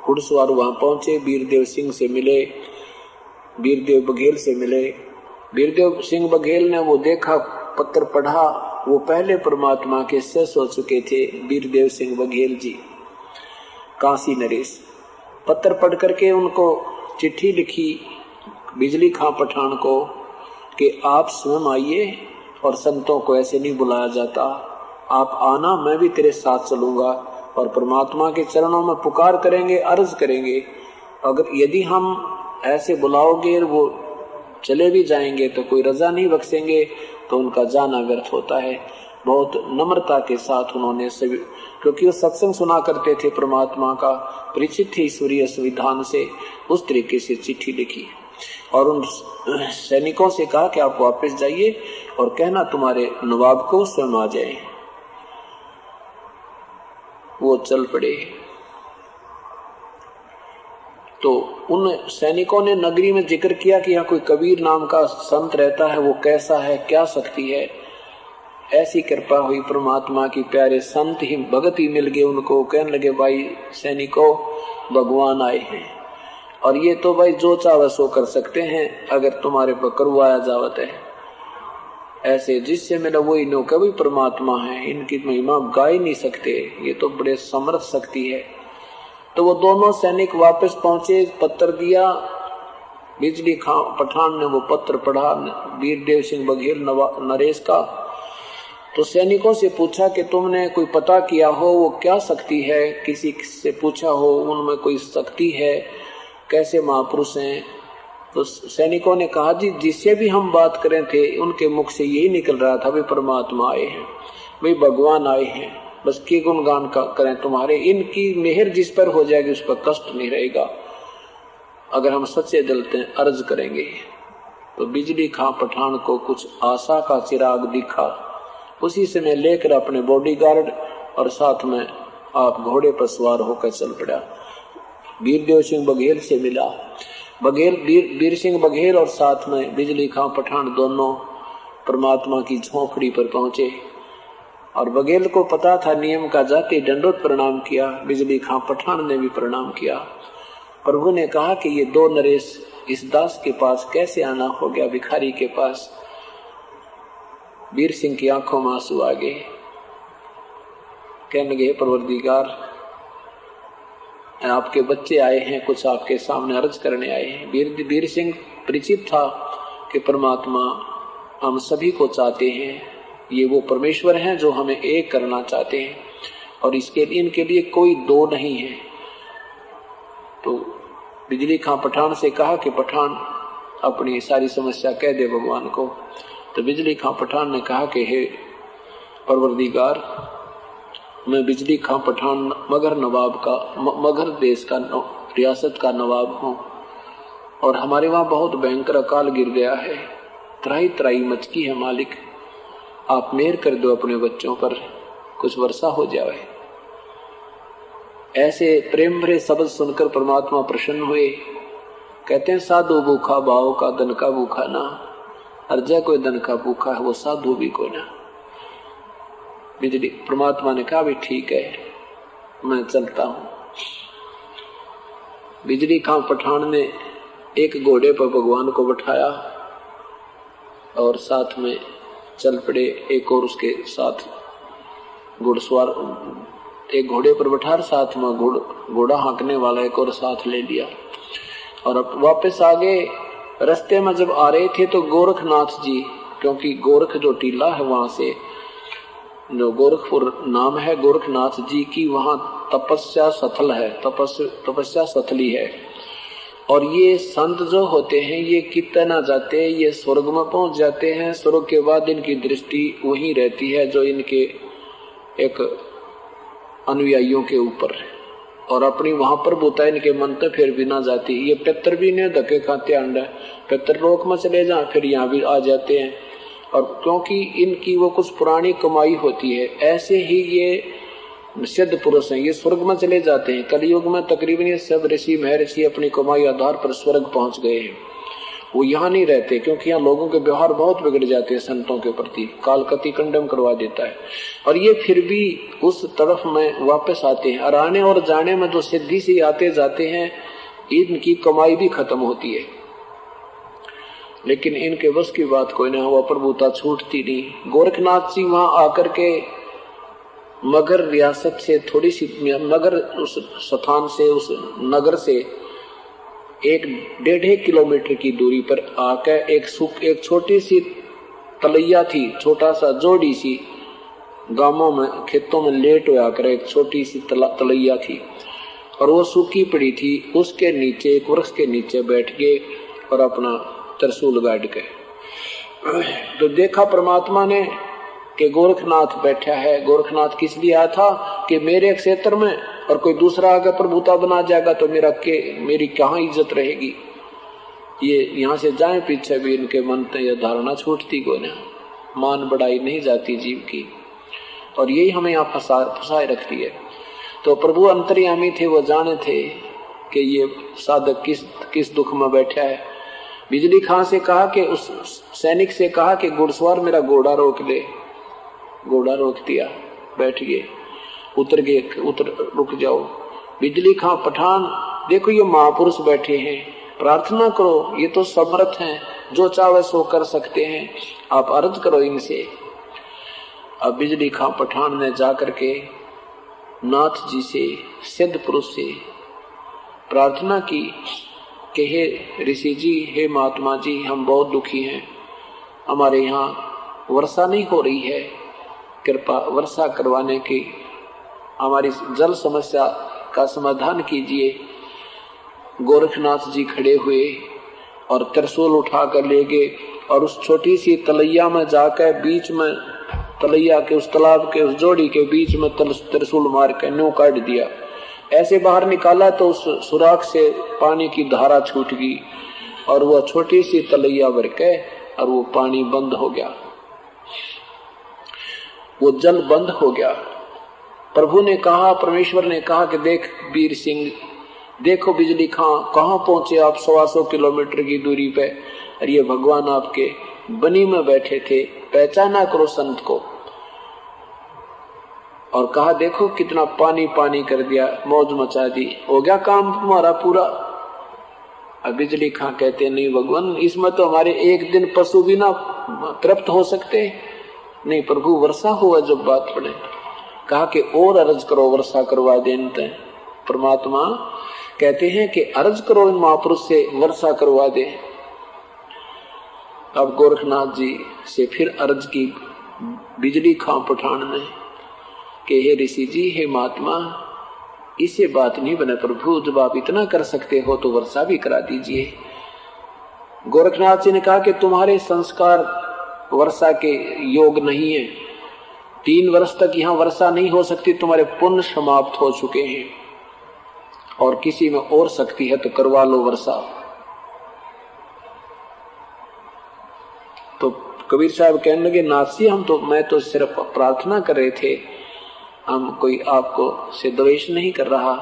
घुड़सवार वहां पहुंचे, वीरदेव सिंह से मिले, वीरदेव बघेल से मिले। वीरदेव सिंह बघेल ने वो देखा, पत्र पढ़ा, वो पहले परमात्मा के शेष हो चुके थे, वीरदेव सिंह बघेल जी, काशी नरेश। पत्र पढ़ करके उनको चिट्ठी लिखी बिजली खां पठान को कि आप स्वयं आइए, और संतों को ऐसे नहीं बुलाया जाता, आप आना, मैं भी तेरे साथ चलूंगा और परमात्मा के चरणों में पुकार करेंगे, अर्ज करेंगे। अगर यदि हम ऐसे बुलाओगे वो चले भी जाएंगे तो कोई रजा नहीं बख्शेंगे, तो उनका जाना व्यर्थ होता है। बहुत नम्रता के साथ उन्होंने सभी, क्योंकि वो सत्संग सुना करते थे परमात्मा का, परिचित थे ईश्वरीय संविधान से, उस तरीके से चिट्ठी लिखी और उन सैनिकों से कहा कि आप वापस जाइए और कहना तुम्हारे नवाब को स्वयं आ जाए। वो चल पड़े। तो उन सैनिकों ने नगरी में जिक्र किया कि यहाँ कोई कबीर नाम का संत रहता है, वो कैसा है, क्या शक्ति है। ऐसी कृपा हुई परमात्मा की, प्यारे संत ही, भगत ही मिल गए उनको। कहने लगे, भाई सैनिकों, भगवान आए हैं, और ये तो भाई जो चाहे सो कर सकते हैं, अगर तुम्हारे पर करवाया जावत है। ऐसे जिससे मिला वही नो कभी परमात्मा है, इनकी महिमा गा ही नहीं सकते, ये तो बड़े समर्थ शक्ति है। तो वो दोनों सैनिक वापस पहुंचे, पत्र दिया। बिजली खां पठान ने वो पत्र पढ़ा वीरदेव सिंह बघेल नरेश का। तो सैनिकों से पूछा कि तुमने कोई पता किया हो, वो क्या शक्ति है, किसी से पूछा हो उनमें कोई शक्ति है, कैसे महापुरुष हैं। तो सैनिकों ने कहा, जी जिससे भी हम बात करें थे उनके मुख से यही निकल रहा था, वे परमात्मा आए हैं, वे भगवान आए हैं, बस की गुणगान करें तुम्हारे, इनकी मेहर जिस पर हो जाएगी उस पर कष्ट नहीं रहेगा, अगर हम सच्चे दिल से अर्ज करेंगे। तो बिजली खां पठान को कुछ आशा का चिराग दिखा। उसी समय लेकर अपने बॉडीगार्ड और साथ में आप घोड़े पर सवार होकर चल पड़ा। वीरदेव सिंह बघेल से मिला। वीर सिंह बघेल और साथ में बिजली खां पठान दोनों परमात्मा की झोंपड़ी पर पहुंचे। और बघेल को पता था नियम का, जाके दंडोत प्रणाम किया। बिजली खां पठान ने भी प्रणाम किया। प्रभु ने कहा कि ये 2 नरेश इस दास के पास कैसे आना हो गया, भिखारी के पास। वीर सिंह की आंखों में आंसू आ गए। कहने लगे, परवरदिगार, आपके बच्चे आए हैं, कुछ आपके सामने अर्ज करने आए हैं। वीर सिंह परिचित था कि परमात्मा हम सभी को चाहते हैं, ये वो परमेश्वर हैं जो हमें एक करना चाहते हैं, और इसके लिए इनके लिए कोई 2 नहीं है। तो बिजली खां पठान से कहा कि पठान अपनी सारी समस्या कह दे भगवान को। तो बिजली खां पठान ने कहा कि हे परवरदिगार, मैं बिजली खां पठान मगहर नवाब का मगहर देश का रियासत का नवाब हूँ और हमारे वहाँ बहुत भयंकर अकाल गिर गया है, त्राही त्राही मचकी है मालिक, आप मेहर कर दो अपने बच्चों पर, कुछ वर्षा हो जाए। ऐसे प्रेम भरे शब्द सुनकर परमात्मा प्रसन्न हुए। कहते हैं साधु भूखा भाव का धन का भूखा ना, अर्जा कोई धन का भूखा है वो साधु भी कोई ना। बिजली परमात्मा ने कहा भी ठीक है मैं चलता हूं। बिजली खां पठान ने एक घोड़े पर भगवान को बैठाया और साथ में चल पड़े। एक और उसके साथ घुड़सवार एक घोड़े पर बैठा, साथ में घोड़ा हाँकने वाला एक और साथ ले लिया और अब वापस आ गए। रास्ते में जब आ रहे थे तो गोरखनाथ जी, क्योंकि गोरख जो टीला है वहां से जो गोरखपुर नाम है गोरखनाथ जी की, वहां तपस्या स्थल है, तपस्या स्थली है। और ये संत जो होते हैं ये कितना जाते हैं, ये स्वर्ग में पहुंच जाते हैं। स्वर्ग के बाद इनकी दृष्टि वहीं रहती है जो इनके एक अनुयायियों के ऊपर, और अपनी वहां पर बोता इनके मन तो फिर भी ना जाती। ये पितर भी ने धक्के खाते अंडा, पितर लोक में चले जाए फिर यहाँ भी आ जाते हैं, और क्योंकि इनकी वो कुछ पुरानी कमाई होती है। ऐसे ही ये सिद्ध पुरुष हैं, ये स्वर्ग में चले जाते हैं। कलयुग में तकरीबन ये सब ऋषि महर्षि अपनी कमाई आधार पर स्वर्ग पहुंच गए हैं, वो यहाँ नहीं रहते, क्योंकि यहाँ लोगों के व्यवहार बहुत बिगड़ जाते हैं संतों के प्रति, कालकति कंडम करवा देता है। और ये फिर भी उस तरफ में वापस आते हैं, और आने और जाने में जो सिद्धि से आते जाते हैं इनकी कमाई भी खत्म होती है, लेकिन इनके बस की बात कोई ना हुआ, प्रभुता छूटती नहीं। गोरखनाथ जी वहां आकर के मगर रियासत से थोड़ी सी, मगर उस स्थान से, उस नगर से 1-1.5 किलोमीटर की दूरी पर आकर एक छोटी सी तलैया थी, छोटा सा जोड़ी सी, गांवों में खेतों में लेट हुआ कर एक छोटी सी तलैया थी और वो सूखी पड़ी थी। उसके नीचे एक वृक्ष के नीचे बैठ गए और अपना त्रिशूल गाड़ के तो देखा परमात्मा ने कि गोरखनाथ बैठा है। गोरखनाथ किस लिए आया था कि मेरे क्षेत्र में और कोई दूसरा अगर प्रभुता बना जाएगा तो मेरी कहाँ इज्जत रहेगी। ये यहाँ से जाए पीछे भी इनके मन में यह धारणा छूटती को ना, मान बढ़ाई नहीं जाती जीव की, और यही हमें यहाँ फंसाए रखती है। तो प्रभु अंतर्यामी थे, वो जाने थे कि ये साधक किस दुख में बैठा है। बिजली खां से कहा कि उस सैनिक से कहा कि घुड़सवार मेरा घोड़ा रोक ले। घोड़ा रोक दिया, बैठ गए, रुक जाओ। बिजली खां पठान, देखो ये महापुरुष बैठे हैं, प्रार्थना करो, ये तो समर्थ हैं, जो चाहे सो कर सकते हैं, आप अर्ज करो इनसे। अब बिजली खां पठान ने जाकर के नाथ जी से, सिद्ध पुरुष से प्रार्थना की कि हे ऋषि जी, हे महात्मा जी, हम बहुत दुखी हैं, हमारे यहाँ वर्षा नहीं हो रही है, कृपा वर्षा करवाने की, हमारी जल समस्या का समाधान कीजिए। गोरखनाथ जी खड़े हुए और त्रिशूल उठा कर ले गए और उस छोटी सी तलैया में जाकर बीच में, तलैया के उस तालाब के उस जोड़ी के बीच में त्रिशूल मार कर न्यू काट दिया। ऐसे बाहर निकाला तो उस सुराख से पानी की धारा छूट गई और वह छोटी सी तलैया भर के और वो पानी बंद हो गया, वो जल बंद हो गया। प्रभु ने कहा, परमेश्वर ने कहा कि देख वीर सिंह, देखो बिजली खां कहाँ पहुंचे आप, 125 किलोमीटर की दूरी पे, और ये भगवान आपके बनी में बैठे थे, पहचाना करो संत को। और कहा देखो कितना पानी पानी कर दिया, मौज मचा दी, हो गया काम तुम्हारा पूरा। अब बिजली खां कहते नहीं भगवान, इसमें तो हमारे एक दिन पशु भी ना तृप्त हो सकते। नहीं प्रभु, वर्षा हुआ जब बात पड़े, कहा कि और अर्ज करो, वर्षा करवा देते। परमात्मा कहते हैं कि अर्ज करो इन महापुरुष से, वर्षा करवा दे। अब गोरखनाथ जी से फिर अर्ज की बिजली खां पठान ने कि हे ऋषि जी, हे महात्मा, इसे बात नहीं बने प्रभु, जब आप इतना कर सकते हो तो वर्षा भी करा दीजिए। गोरखनाथ जी ने कहा कि तुम्हारे संस्कार वर्षा के योग नहीं है, 3 वर्ष तक यहाँ वर्षा नहीं हो सकती, तुम्हारे पुण्य समाप्त हो चुके हैं, और किसी में और शक्ति है तो करवा लो वर्षा। तो कबीर साहब कहने लगे, नाथजी मैं तो सिर्फ प्रार्थना कर रहे थे, हम कोई आपको से द्वेष नहीं कर रहा।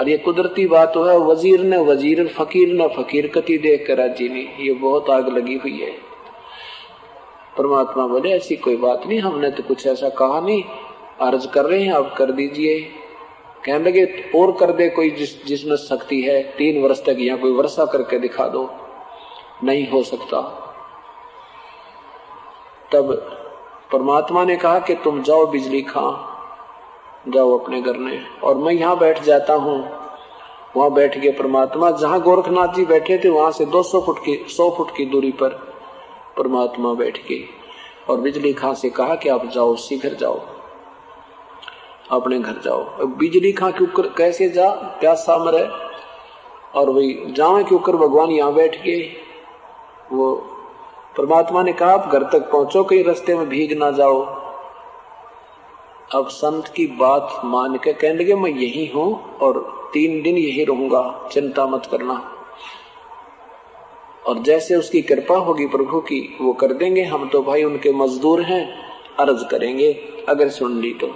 और ये कुदरती बात तो है, वजीर ने वजीर, फकीर ने फकीर कति देख कर राजी नहीं, ये बहुत आग लगी हुई है। परमात्मा बोले, ऐसी कोई बात नहीं, हमने तो कुछ ऐसा कहा नहीं, अर्ज कर रहे हैं, आप कर दीजिए। कहने लगे, और कर दे कोई जिसमें शक्ति है, 3 वर्ष तक यहाँ कोई वर्षा करके दिखा दो। नहीं हो सकता। तब परमात्मा ने कहा कि तुम जाओ बिजली खां, जाओ अपने घर में, और मैं यहाँ बैठ जाता हूँ। वहां बैठ के परमात्मा, जहां गोरखनाथ जी बैठे थे वहां से 100 फुट की दूरी पर परमात्मा बैठ के, और बिजली खां से कहा कि आप जाओ, शीघ्र जाओ, अपने घर जाओ। अब बिजली खां क्यों कैसे जा, प्यासा मरे, और वही जावे क्यों कर भगवान यहाँ बैठ के। वो परमात्मा ने कहा, आप घर तक पहुंचो, कहीं रास्ते में भीग ना जाओ। अब संत की बात मान के कहने लगे, मैं यही हूं और 3 दिन यही रहूंगा, चिंता मत करना। और जैसे उसकी कृपा होगी प्रभु की, वो कर देंगे। हम तो भाई उनके मजदूर हैं, अर्ज करेंगे अगर सुन ली तो।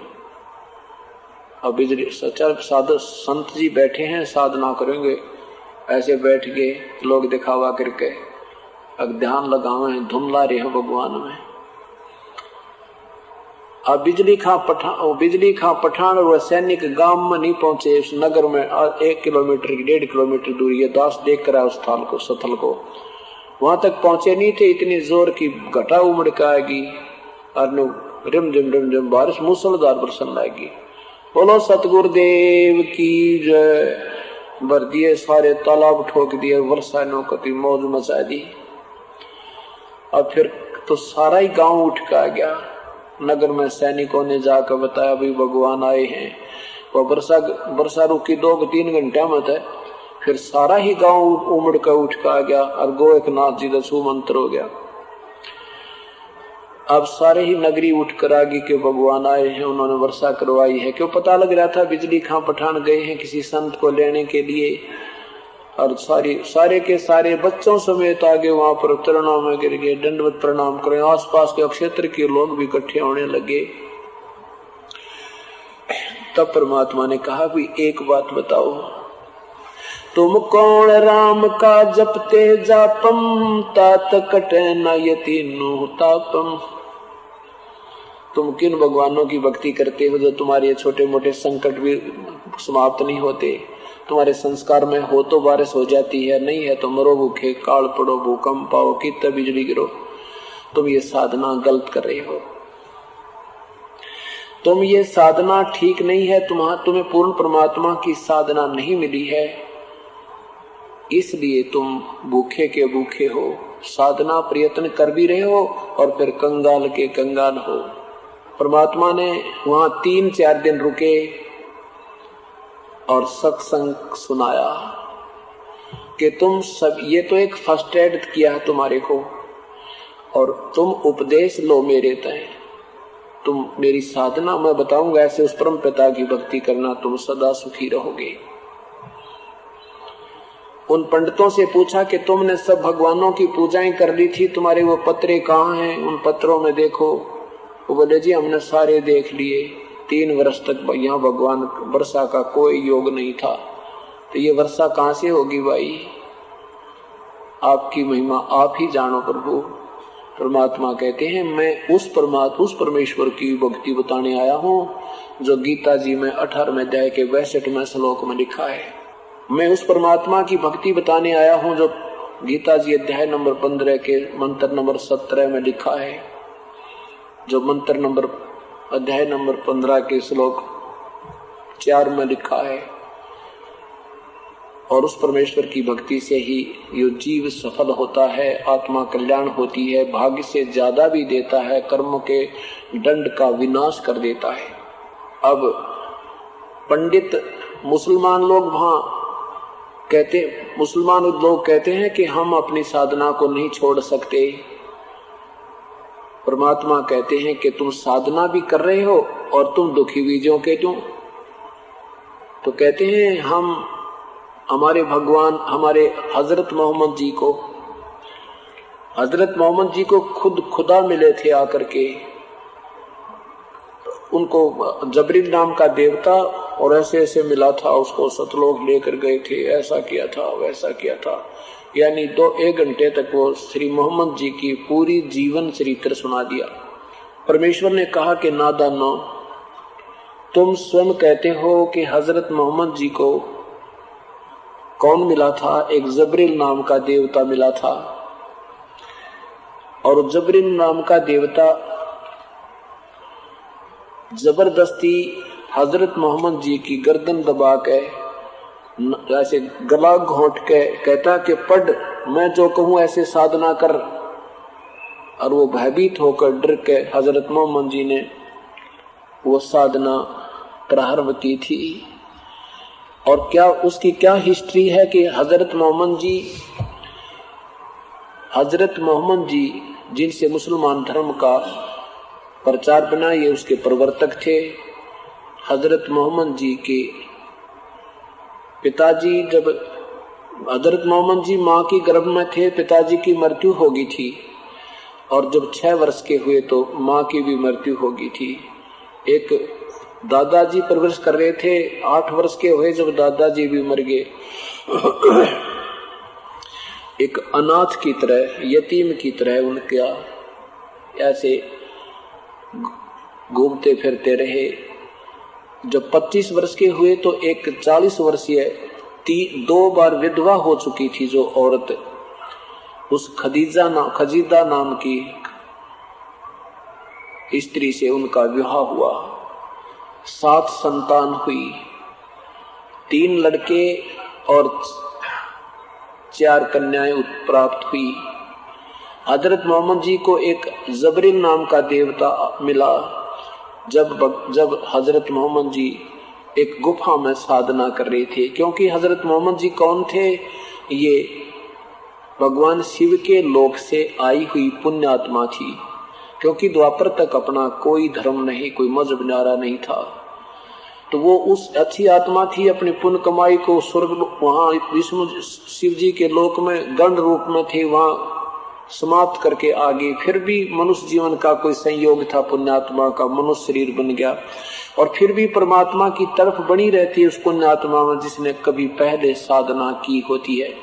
अब बिजली सच्चा साधु संत जी बैठे हैं, साधना करेंगे, ऐसे बैठ के लोग दिखावा करके अब ध्यान लगावे हैं, धुन ला रहे हैं भगवान में। अब बिजली खां पठान और सैनिक गांव में नहीं पहुंचे, उस नगर में 1 किलोमीटर की 1.5 किलोमीटर दूरी है। दास देख कर उस स्थल को वहां तक पहुंचे नहीं थे, इतनी जोर की घटा उमड़ के आएगी और रिम झिम बारिश मूसलाधार बरसन लाएगी। बोलो सतगुरुदेव की जय। भर दिए सारे तालाब, ठोक दिए, वर्षा नौकती मौज मचा दी। अब फिर तो सारा ही गांव उठ के आ गया। नगर में सैनिकों ने जाकर बताया, भाई भगवान आए हैं। वो वर्षा रुकी 2-3 घंटे में था, फिर सारा ही गांव उमड़ कर उठ के आ गया और गोरखनाथ जी का सुमंत्र हो गया। अब सारे ही नगरी उठ कर आ गई कि भगवान आए हैं, उन्होंने वर्षा करवाई है। क्यों पता लग रहा था बिजली खां पठान गए हैं किसी संत को लेने के लिए, और सारे के सारे बच्चों समेत आगे वहां पर चरणों में गिर गए, दंडवत प्रणाम करें। आसपास के क्षेत्र के लोग भी इकट्ठे होने लगे। तब परमात्मा ने कहा, भी एक बात बताओ, तुम कौन राम का जपते जापम, तात कटे न यतीनु तापम। तुम किन भगवानों की भक्ति करते हो जो तुम्हारे छोटे मोटे संकट भी समाप्त नहीं होते। तुम्हारे संस्कार में हो तो बारिश हो जाती है, नहीं है तो मरो भूखे, काल पड़ो, भूकंप आओ, कितने बिजली गिरो। तुम ये साधना गलत कर रहे हो, तुम ये साधना ठीक नहीं है। तुम्हें पूर्ण परमात्मा की साधना नहीं मिली है, इसलिए तुम भूखे के भूखे हो। साधना प्रयत्न कर भी रहे हो और फिर कंगाल के कंगाल हो। परमात्मा ने वहां 3-4 दिन रुके और सत्संग सुनाया कि तुम सब, ये तो एक फर्स्ट एड किया है तुम्हारे को, और तुम उपदेश लो मेरे तय। तुम मेरी साधना मैं बताऊंगा, ऐसे उस परम पिता की भक्ति करना, तुम सदा सुखी रहोगे। उन पंडितों से पूछा कि तुमने सब भगवानों की पूजाएं कर ली थी, तुम्हारे वो पत्रे कहाँ हैं, उन पत्रों में देखो। वो बोले, जी हमने सारे देख लिए। 3 वर्ष तक यहाँ भगवान वर्षा का कोई योग नहीं था, तो ये वर्षा कहाँ से होगी भाई? आपकी महिमा आप ही जानो प्रभु। परमात्मा कहते हैं, मैं उस परमेश्वर की भक्ति बताने आया हूँ जो गीता जी में 18वें अध्याय के 62वें श्लोक में लिखा है। मैं उस परमात्मा की भक्ति बताने आया हूँ जो गीता जी अध्याय नंबर 15 के मंत्र नंबर 17 में लिखा है, जो मंत्र नंबर अध्याय नंबर 15 के श्लोक 4 में लिखा है। और उस परमेश्वर की भक्ति से ही ये जीव सफल होता है, आत्मा कल्याण होती है, भाग्य से ज्यादा भी देता है, कर्म के दंड का विनाश कर देता है। अब पंडित मुसलमान लोग कहते हैं कि हम अपनी साधना को नहीं छोड़ सकते, परमात्मा कहते हैं कि तुम साधना भी कर रहे हो और तुम दुखी बीजों के क्यों? तो कहते हैं हम हमारे भगवान हमारे हजरत मोहम्मद जी को खुद खुदा मिले थे आकर के। उनको जबरील नाम का देवता और ऐसे ऐसे मिला था, उसको सतलोक लेकर गए थे, ऐसा किया था वैसा किया था। यानी 1 घंटे तक वो श्री मोहम्मद जी की पूरी जीवन चरित्र सुना दिया। परमेश्वर ने कहा कि नादानो, तुम स्वयं कहते हो कि हजरत मोहम्मद जी को कौन मिला था? एक जबरील नाम का देवता मिला था, और जबरील नाम का देवता जबरदस्ती हजरत मोहम्मद जी की गर्दन दबा के ऐसे गला घोंट के कहता कि पढ़, मैं जो कहूं ऐसे साधना कर। और वो भयभीत होकर डर के हजरत मोहम्मद जी ने वो साधना प्रारंभ की थी। और क्या उसकी क्या हिस्ट्री है कि हजरत मोहम्मद जी जिनसे मुसलमान धर्म का प्रचार बना, ये उसके प्रवर्तक थे। हजरत मोहम्मद जी के पिताजी, जब हजरत मोहम्मद जी माँ की गर्भ में थे, पिताजी की मृत्यु हो गई थी, और जब 6 वर्ष के हुए तो माँ की भी मृत्यु हो गई थी। एक दादाजी परवरिश कर रहे थे, 8 वर्ष के हुए जब दादाजी भी मर गए। एक अनाथ की तरह, यतीम की तरह उनका ऐसे घूमते फिरते रहे। जब 25 वर्ष के हुए तो एक 40 वर्षीय 2 बार विधवा हो चुकी थी जो औरत, उस खजीदा नाम की स्त्री से उनका विवाह हुआ। 7 संतान हुई, 3 लड़के और 4 कन्याएं प्राप्त हुई। हजरत मोहम्मद जी को एक जबरील नाम का देवता मिला जब हजरत मोहम्मद जी एक गुफा में साधना कर रहे थे। क्योंकि हजरत मोहम्मद जी कौन थे? ये भगवान शिव के लोक से आई हुई पुण्यात्मा थी। क्योंकि द्वापर तक अपना कोई धर्म नहीं, कोई मजहब न्यारा नहीं था, तो वो उस अच्छी आत्मा थी। अपनी पुण्य कमाई को स्वर्ग, वहां विष्णु शिव जी के लोक में गण रूप में थे, वहां समाप्त करके आगे। फिर भी मनुष्य जीवन का कोई संयोग था, पुण्यात्मा का मनुष्य शरीर बन गया, और फिर भी परमात्मा की तरफ बनी रहती है उस पुण्यात्मा में जिसने कभी पहले साधना की होती है।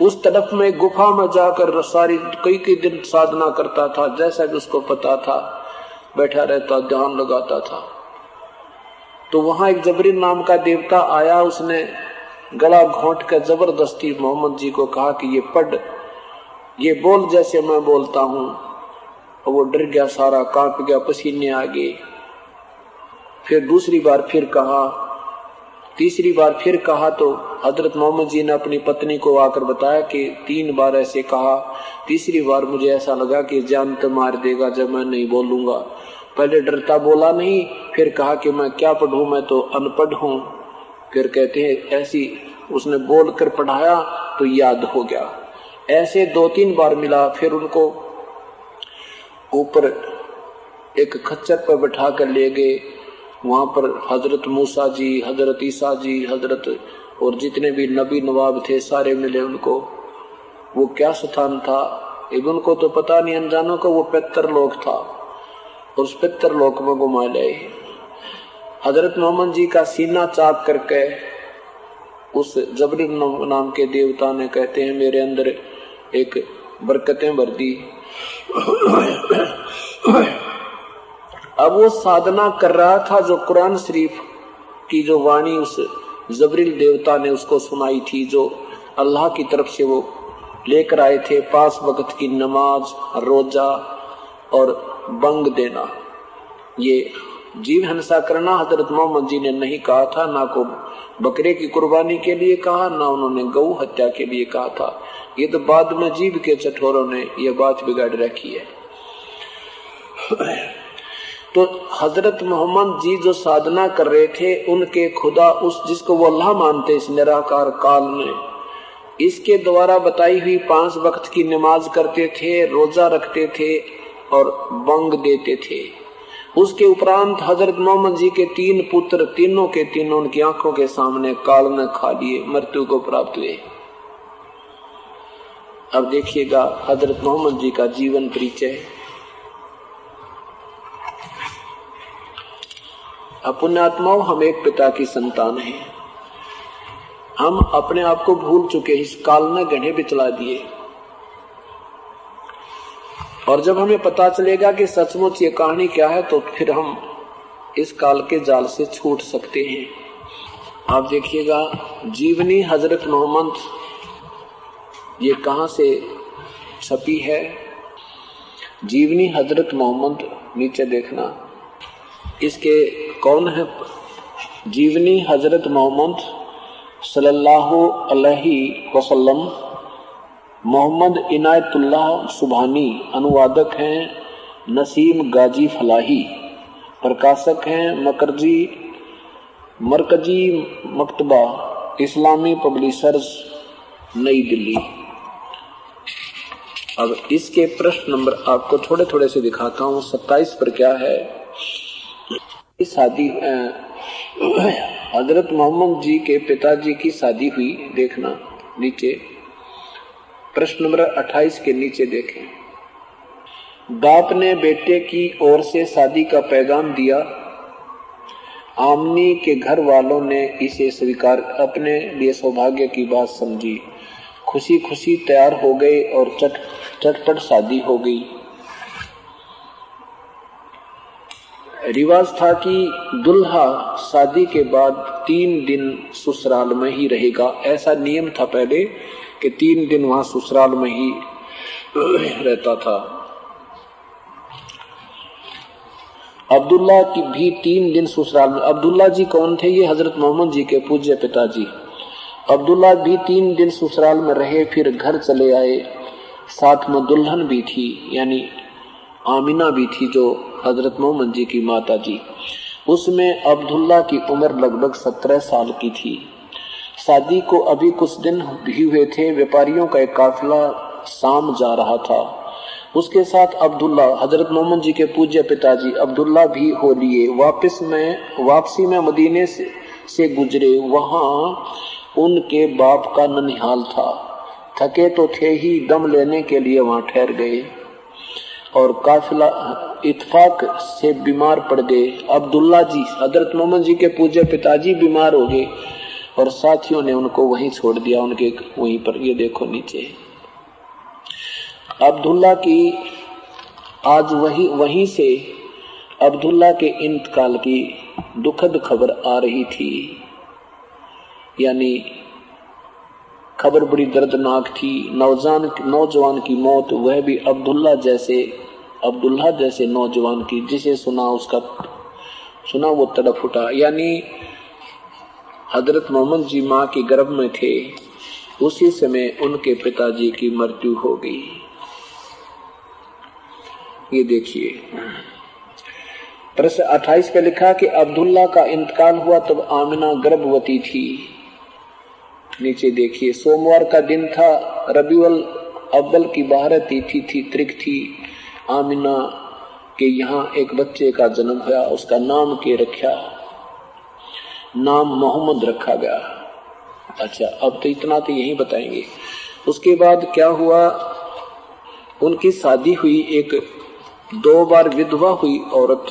उस तरफ में गुफा में जाकर सारी कई दिन साधना करता था, जैसा कि उसको पता था, बैठा रहता, ध्यान लगाता था। तो वहां एक जबरील नाम का देवता आया, उसने गला घोंट कर जबरदस्ती मोहम्मद जी को कहा कि ये पढ़, ये बोल जैसे मैं बोलता हूं। और वो डर गया, सारा कांप गया, पसीने आ गए। फिर दूसरी बार फिर कहा, तीसरी बार फिर कहा, तो हजरत मोहम्मद जी ने अपनी पत्नी को आकर बताया कि 3 बार ऐसे कहा। तीसरी बार मुझे ऐसा लगा कि जान तो मार देगा जब मैं नहीं बोलूंगा। पहले डरता बोला नहीं, फिर कहा कि मैं क्या पढ़ूं, मैं तो अनपढ़ हूं। फिर कहते हैं ऐसी उसने बोल कर पढ़ाया तो याद हो गया। ऐसे 2-3 बार मिला। फिर उनको ऊपर एक खच्चर पर बैठा कर ले गए। वहां पर हजरत मूसा जी, हजरत ईसा जी, हजरत और जितने भी नबी नवाब थे सारे मिले उनको। वो क्या स्थान था उनको तो पता नहीं, अनजानों को वो पितरलोक था। उस पितरलोक में घुमा ले। हजरत मोहम्मद जी का सीना चाप करके उस जबरील नाम के देवता ने, कहते हैं, मेरे अंदर एक बरकतें भर दी। अब वो साधना कर रहा था जो कुरान शरीफ की जो वाणी उस जबरील देवता ने उसको सुनाई थी, जो अल्लाह की तरफ से वो लेकर आए थे। 5 वक्त की नमाज, रोजा और बंग देना, ये जीव हिंसा करना हजरत मोहम्मद जी ने नहीं कहा था। ना को बकरे की कुर्बानी के लिए कहा, ना उन्होंने गौ हत्या के लिए कहा था। ये तो बाद में जीव के चठोरों ने ये बात बिगाड़ रखी है। तो हजरत मोहम्मद जी जो साधना कर रहे थे, उनके खुदा उस जिसको वो अल्लाह मानते इस निराकार काल में, इसके द्वारा बताई हुई 5 वक्त की नमाज करते थे, रोजा रखते थे, और बंग देते थे। उसके उपरांत हजरत मोहम्मद जी के 3 पुत्र, तीनों के तीनों उनकी आंखों के सामने काल में खा लिए, मृत्यु को प्राप्त हुए। अब देखिएगा हजरत मोहम्मद जी का जीवन परिचय। पुण्यात्माओं, हम एक पिता की संतान हैं। हम अपने आप को भूल चुके, इस काल ने गड्ढे बिचला दिए। और जब हमें पता चलेगा कि सचमुच ये कहानी क्या है, तो फिर हम इस काल के जाल से छूट सकते हैं। आप देखिएगा जीवनी हजरत मोहम्मद, ये कहां से छपी है? जीवनी हजरत मोहम्मद, नीचे देखना, इसके कौन है? जीवनी हजरत मोहम्मद सल्लल्लाहु अलैहि वसल्लम, मोहम्मद इनायतुल्लाह सुभानी, अनुवादक हैं नसीम गाजी फलाही, प्रकाशक हैं मरकजी मकतबा इस्लामी पब्लिशर्स, नई दिल्ली। अब इसके प्रश्न नंबर आपको थोड़े थोड़े से दिखाता हूँ। 27 पर क्या है? शादी हजरत मोहम्मद जी के पिताजी की शादी हुई, देखना नीचे प्रश्न नंबर 28 के नीचे देखें। बाप ने बेटे की ओर से शादी का पैगाम दिया। आमनी के घर वालों ने इसे स्वीकार, अपने लिए सौभाग्य की बात समझी। खुशी खुशी तैयार हो गए और चटपट शादी हो गई। रिवाज था कि दुल्हा शादी के बाद 3 दिन ससुराल में ही रहेगा। ऐसा नियम था पहले कि 3 दिन वहां ससुराल में ही रहता था। अब्दुल्ला की भी 3 दिन ससुराल में। अब्दुल्ला जी कौन थे? ये हजरत मोहम्मद जी के पूज्य पिताजी। अब्दुल्ला भी 3 दिन ससुराल में रहे, फिर घर चले आए। साथ में दुल्हन भी थी, यानी आमिना भी थी, जो हजरत मोहम्मद जी की माता जी। उसमें अब्दुल्ला की उम्र लगभग 17 साल की थी। शादी को अभी कुछ दिन भी हुए थे। व्यापारियों का एक काफिला शाम जा रहा था। उसके साथ अब्दुल्ला, हजरत मोहम्मद जी के पूज्य पिताजी अब्दुल्ला भी हो लिए। वापसी में मदीने से गुजरे। वहां उनके बाप का ननिहाल था। थके तो थे ही, दम लेने के लिए वहां ठहर गए और काफिला इत्फाक से बीमार पड़ गए। अब्दुल्ला जी, हजरत मोहम्मद जी के पूज्य पिताजी बीमार हो गए और साथियों ने उनको वहीं छोड़ दिया, उनके वहीं पर। ये देखो नीचे, अब्दुल्ला की आज वहीं से अब्दुल्ला के इंतकाल की दुखद खबर आ रही थी। यानी खबर बड़ी दर्दनाक थी। नौजवान की मौत, वह भी अब्दुल्ला जैसे नौजवान की। जिसे सुना वो तड़प उठा। यानी हजरत मोहम्मद जी माँ के गर्भ में थे, उसी समय उनके पिताजी की मृत्यु हो गई। ये देखिए प्रश्न 28 पे लिखा कि अब्दुल्ला का इंतकाल हुआ तब आमिना गर्भवती थी। नीचे देखिए, सोमवार का दिन था, रबीउल अव्वल की 12 तिथि थी, तरीख थी। आमिना के यहाँ एक बच्चे का जन्म हुआ। उसका नाम के रखा, नाम मोहम्मद रखा गया। अच्छा, अब तो इतना तो यही बताएंगे। उसके बाद क्या हुआ? उनकी शादी हुई एक 2 बार विधवा हुई औरत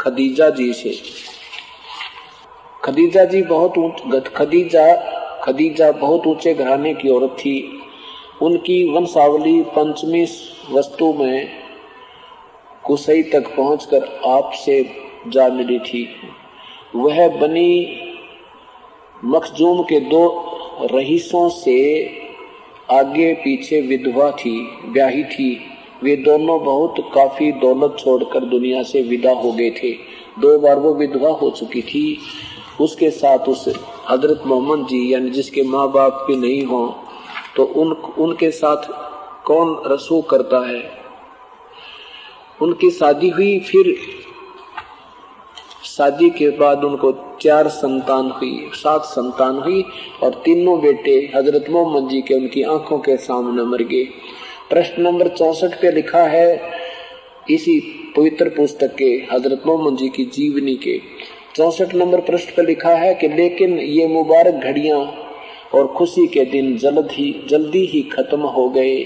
खदीजा जी से। खदीजा बहुत ऊंचे घराने की औरत थी। उनकी वंशावली पंचमी वस्तु में कुसई तक पहुंचकर आपसे जा मिली थी। वह बनी मखजूम के 2 रईसों से आगे पीछे विधवा थी, ब्याही थी। वे दोनों बहुत काफी दौलत छोड़कर दुनिया से विदा हो गए थे। 2 बार वो विधवा हो चुकी थी। उसके साथ उस हजरत मोहम्मद जी, यानी जिसके माँ बाप भी नहीं हो, तो उनके साथ कौन रसूख करता है? उनकी शादी हुई। फिर शादी के बाद उनको 4 संतान हुई, 7 संतान हुई और तीनों बेटे हजरत मोहम्मद जी के उनकी आंखों के सामने मर गए। प्रश्न नंबर 64 पे लिखा है, इसी पवित्र पुस्तक के हजरत मोहम्मद जी की जीवनी के 64 नंबर प्रश्न पे लिखा है कि लेकिन ये मुबारक घड़ियां और खुशी के दिन जल्दी ही खत्म हो गए।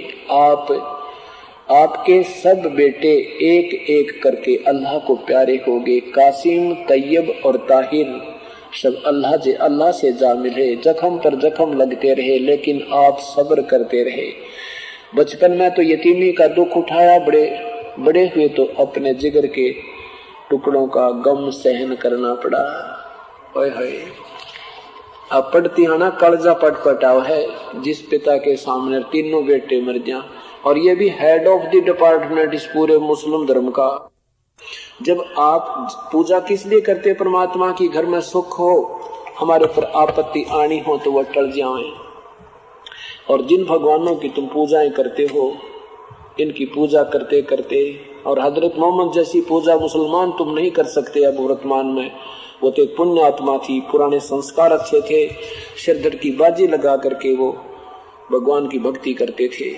आपके सब बेटे एक एक करके अल्लाह को प्यारे हो गए। कासिम, तैयब और ताहिर सब अल्लाह से जा मिले। जख्म पर जख्म लगते रहे लेकिन आप सब्र करते रहे। बचपन में तो यतीमी का दुख उठाया, बड़े हुए तो अपने जिगर के टुकड़ों का गम सहन करना पड़ा। ओए होए, अब पढ़ती आना कलजा पटपटाव है, जिस पिता के सामने तीनों बेटे मर जाएं, और ये भी हेड ऑफ द डिपार्टमेंट इस पूरे मुस्लिम धर्म का। जब आप पूजा किस लिए करते? परमात्मा की, घर में सुख हो, हमारे ऊपर आपत्ति आनी हो तो वह टल जाए। और जिन भगवानों की तुम पूजाएं करते हो, इनकी पूजा करते करते, और हजरत मोहम्मद जैसी पूजा मुसलमान तुम नहीं कर सकते अब वर्तमान में। वो तो एक पुण्य आत्मा थी, पुराने संस्कार अच्छे थे, सिरदर्द की बाजी लगा करके वो भगवान की भक्ति करते थे,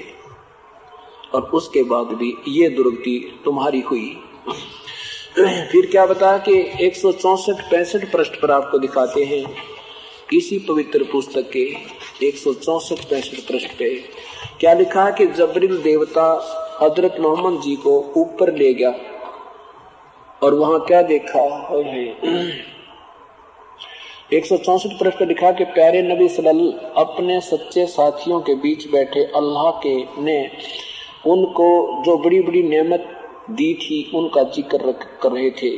और उसके बाद भी ये दुर्गति तुम्हारी हुई। फिर क्या बता कि 164-65 पृष्ठ पर आपको दिखाते हैं, इसी पवित्र पुस्तक के 164-65 पृष्ठ पे क्या लिखा है कि जबरील देवता हजरत मोहम्मद जी को ऊपर ले गया, और वहां क्या देखा? 164 पृष्ठ पे लिखा कि प्यारे नबी सल्लल्लाहु अपने सच्चे साथियों के बीच बैठे अल्लाह के ने उनको जो बड़ी बड़ी नेमत दी थी उनका जिक्र कर रहे थे।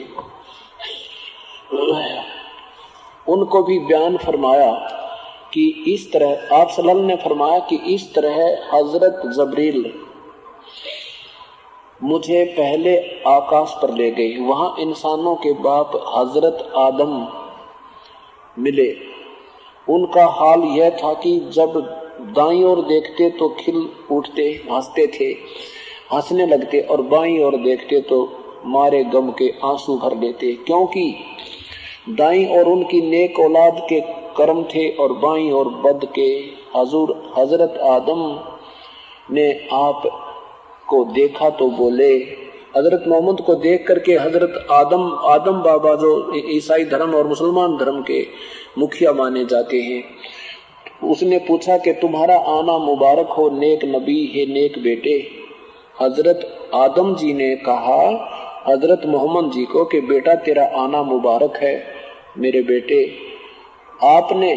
उनको भी बयान फरमाया कि इस तरह आप सल्लल्लाहु ने फरमाया कि इस तरह हजरत जबरील मुझे पहले आकाश पर ले गए। वहां इंसानों के बाप हजरत आदम मिले। उनका हाल यह था कि जब दाईं ओर देखते तो खिल उठते, हंसते थे, हंसने लगते, और बाईं ओर देखते तो मारे गम के आंसू भर लेते, क्योंकि दाईं ओर उनकी नेक औलाद के कर्म थे और बाईं ओर बद के। हजरत आदम ने आप को देखा तो बोले। हजरत मोहम्मद को देख करके हजरत आदम बाबा जो ईसाई धर्म और मुसलमान धर्म के मुखिया माने जाते हैं, उसने पूछा कि तुम्हारा आना मुबारक हो नेक नबी है, नेक बेटे। हजरत आदम जी ने कहा हजरत मोहम्मद जी को कि बेटा तेरा आना मुबारक है मेरे बेटे। आपने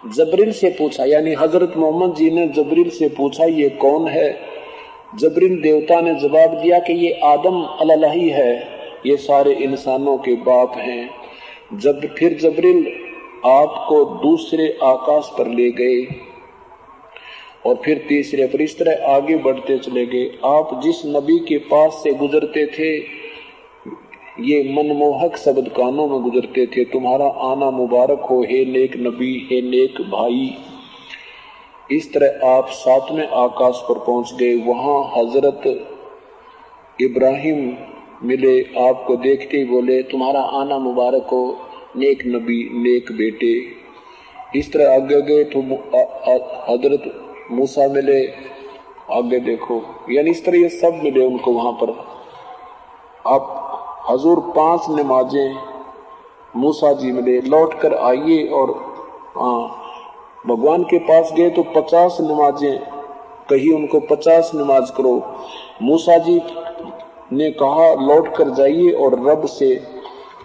जबरील से पूछा, यानी हजरत मोहम्मद जी ने जबरील से पूछा ये कौन है? जबरील देवता ने जवाब दिया कि ये आदम अलैहि है, ये सारे इंसानों के बाप हैं। फिर जबरील आपको दूसरे आकाश पर ले गए और फिर तीसरे पर, इस तरह आगे बढ़ते चले गए। आप जिस नबी के पास से गुजरते थे ये मनमोहक शब्द कानों में गुजरते थे, तुम्हारा आना मुबारक हो हे नेक नबी, हे नेक भाई। इस तरह आप 7वें आकाश पर पहुंच गए। वहां हजरत इब्राहिम मिले, आपको देखते ही बोले तुम्हारा आना मुबारक हो नेक नबी, नेक बेटे। इस तरह आगे गए तो हजरत मूसा मिले, आगे देखो, यानी इस तरह ये सब मिले उनको वहां पर। आप हजूर 5 नमाजें मूसा जी मिले, लौट कर आइए और भगवान के पास गए तो 50 नमाजें कही उनको 50 नमाज करो। मूसा जी ने कहा लौट कर जाइए और रब से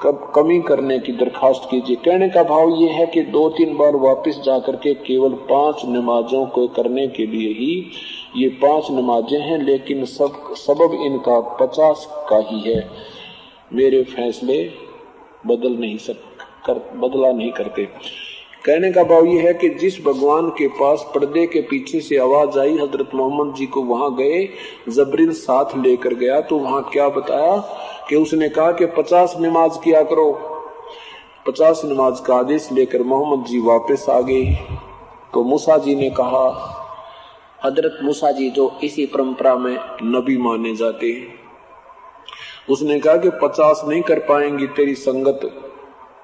कमी करने की दरखास्त कीजिए। कहने का भाव ये है कि 2-3 बार वापस जाकर के केवल 5 नमाजों को करने के लिए ही ये 5 नमाजें हैं, लेकिन सबब इनका 50 का ही है। मेरे फैसले बदला नहीं करते। कहने का भाव ये है कि जिस भगवान के पास पर्दे के पीछे से आवाज आई हजरत मोहम्मद जी को वहां गए, जबरील साथ लेकर गया तो वहां क्या बताया कि उसने कहा कि 50 नमाज किया करो। 50 नमाज का आदेश लेकर मोहम्मद जी वापस आ गए। तो मूसा जी ने कहा, हजरत मूसा जी जो इसी परंपरा में नबी माने जाते हैं, उसने कहा कि 50 नहीं कर पाएंगी तेरी संगत,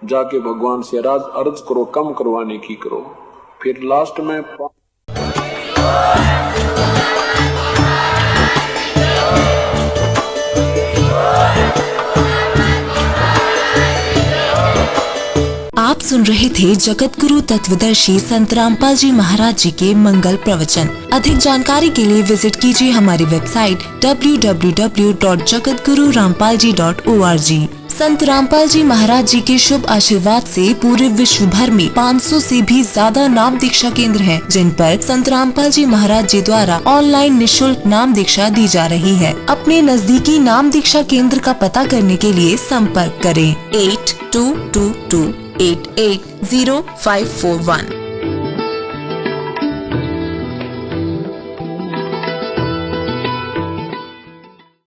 जाके भगवान से अर्ज करो, कम करवाने की करो। फिर लास्ट में सुन रहे थे जगत गुरु तत्वदर्शी संत रामपाल जी महाराज जी के मंगल प्रवचन। अधिक जानकारी के लिए विजिट कीजिए हमारी वेबसाइट www.jagatgururampalji.org। संत रामपाल जी महाराज जी के शुभ आशीर्वाद से पूरे विश्व भर में 500 से भी ज्यादा नाम दीक्षा केंद्र हैं, जिन पर संत रामपाल जी महाराज जी द्वारा ऑनलाइन निशुल्क नाम दीक्षा दी जा रही है। अपने नजदीकी नाम दीक्षा केंद्र का पता करने के लिए संपर्क करें 8222880541।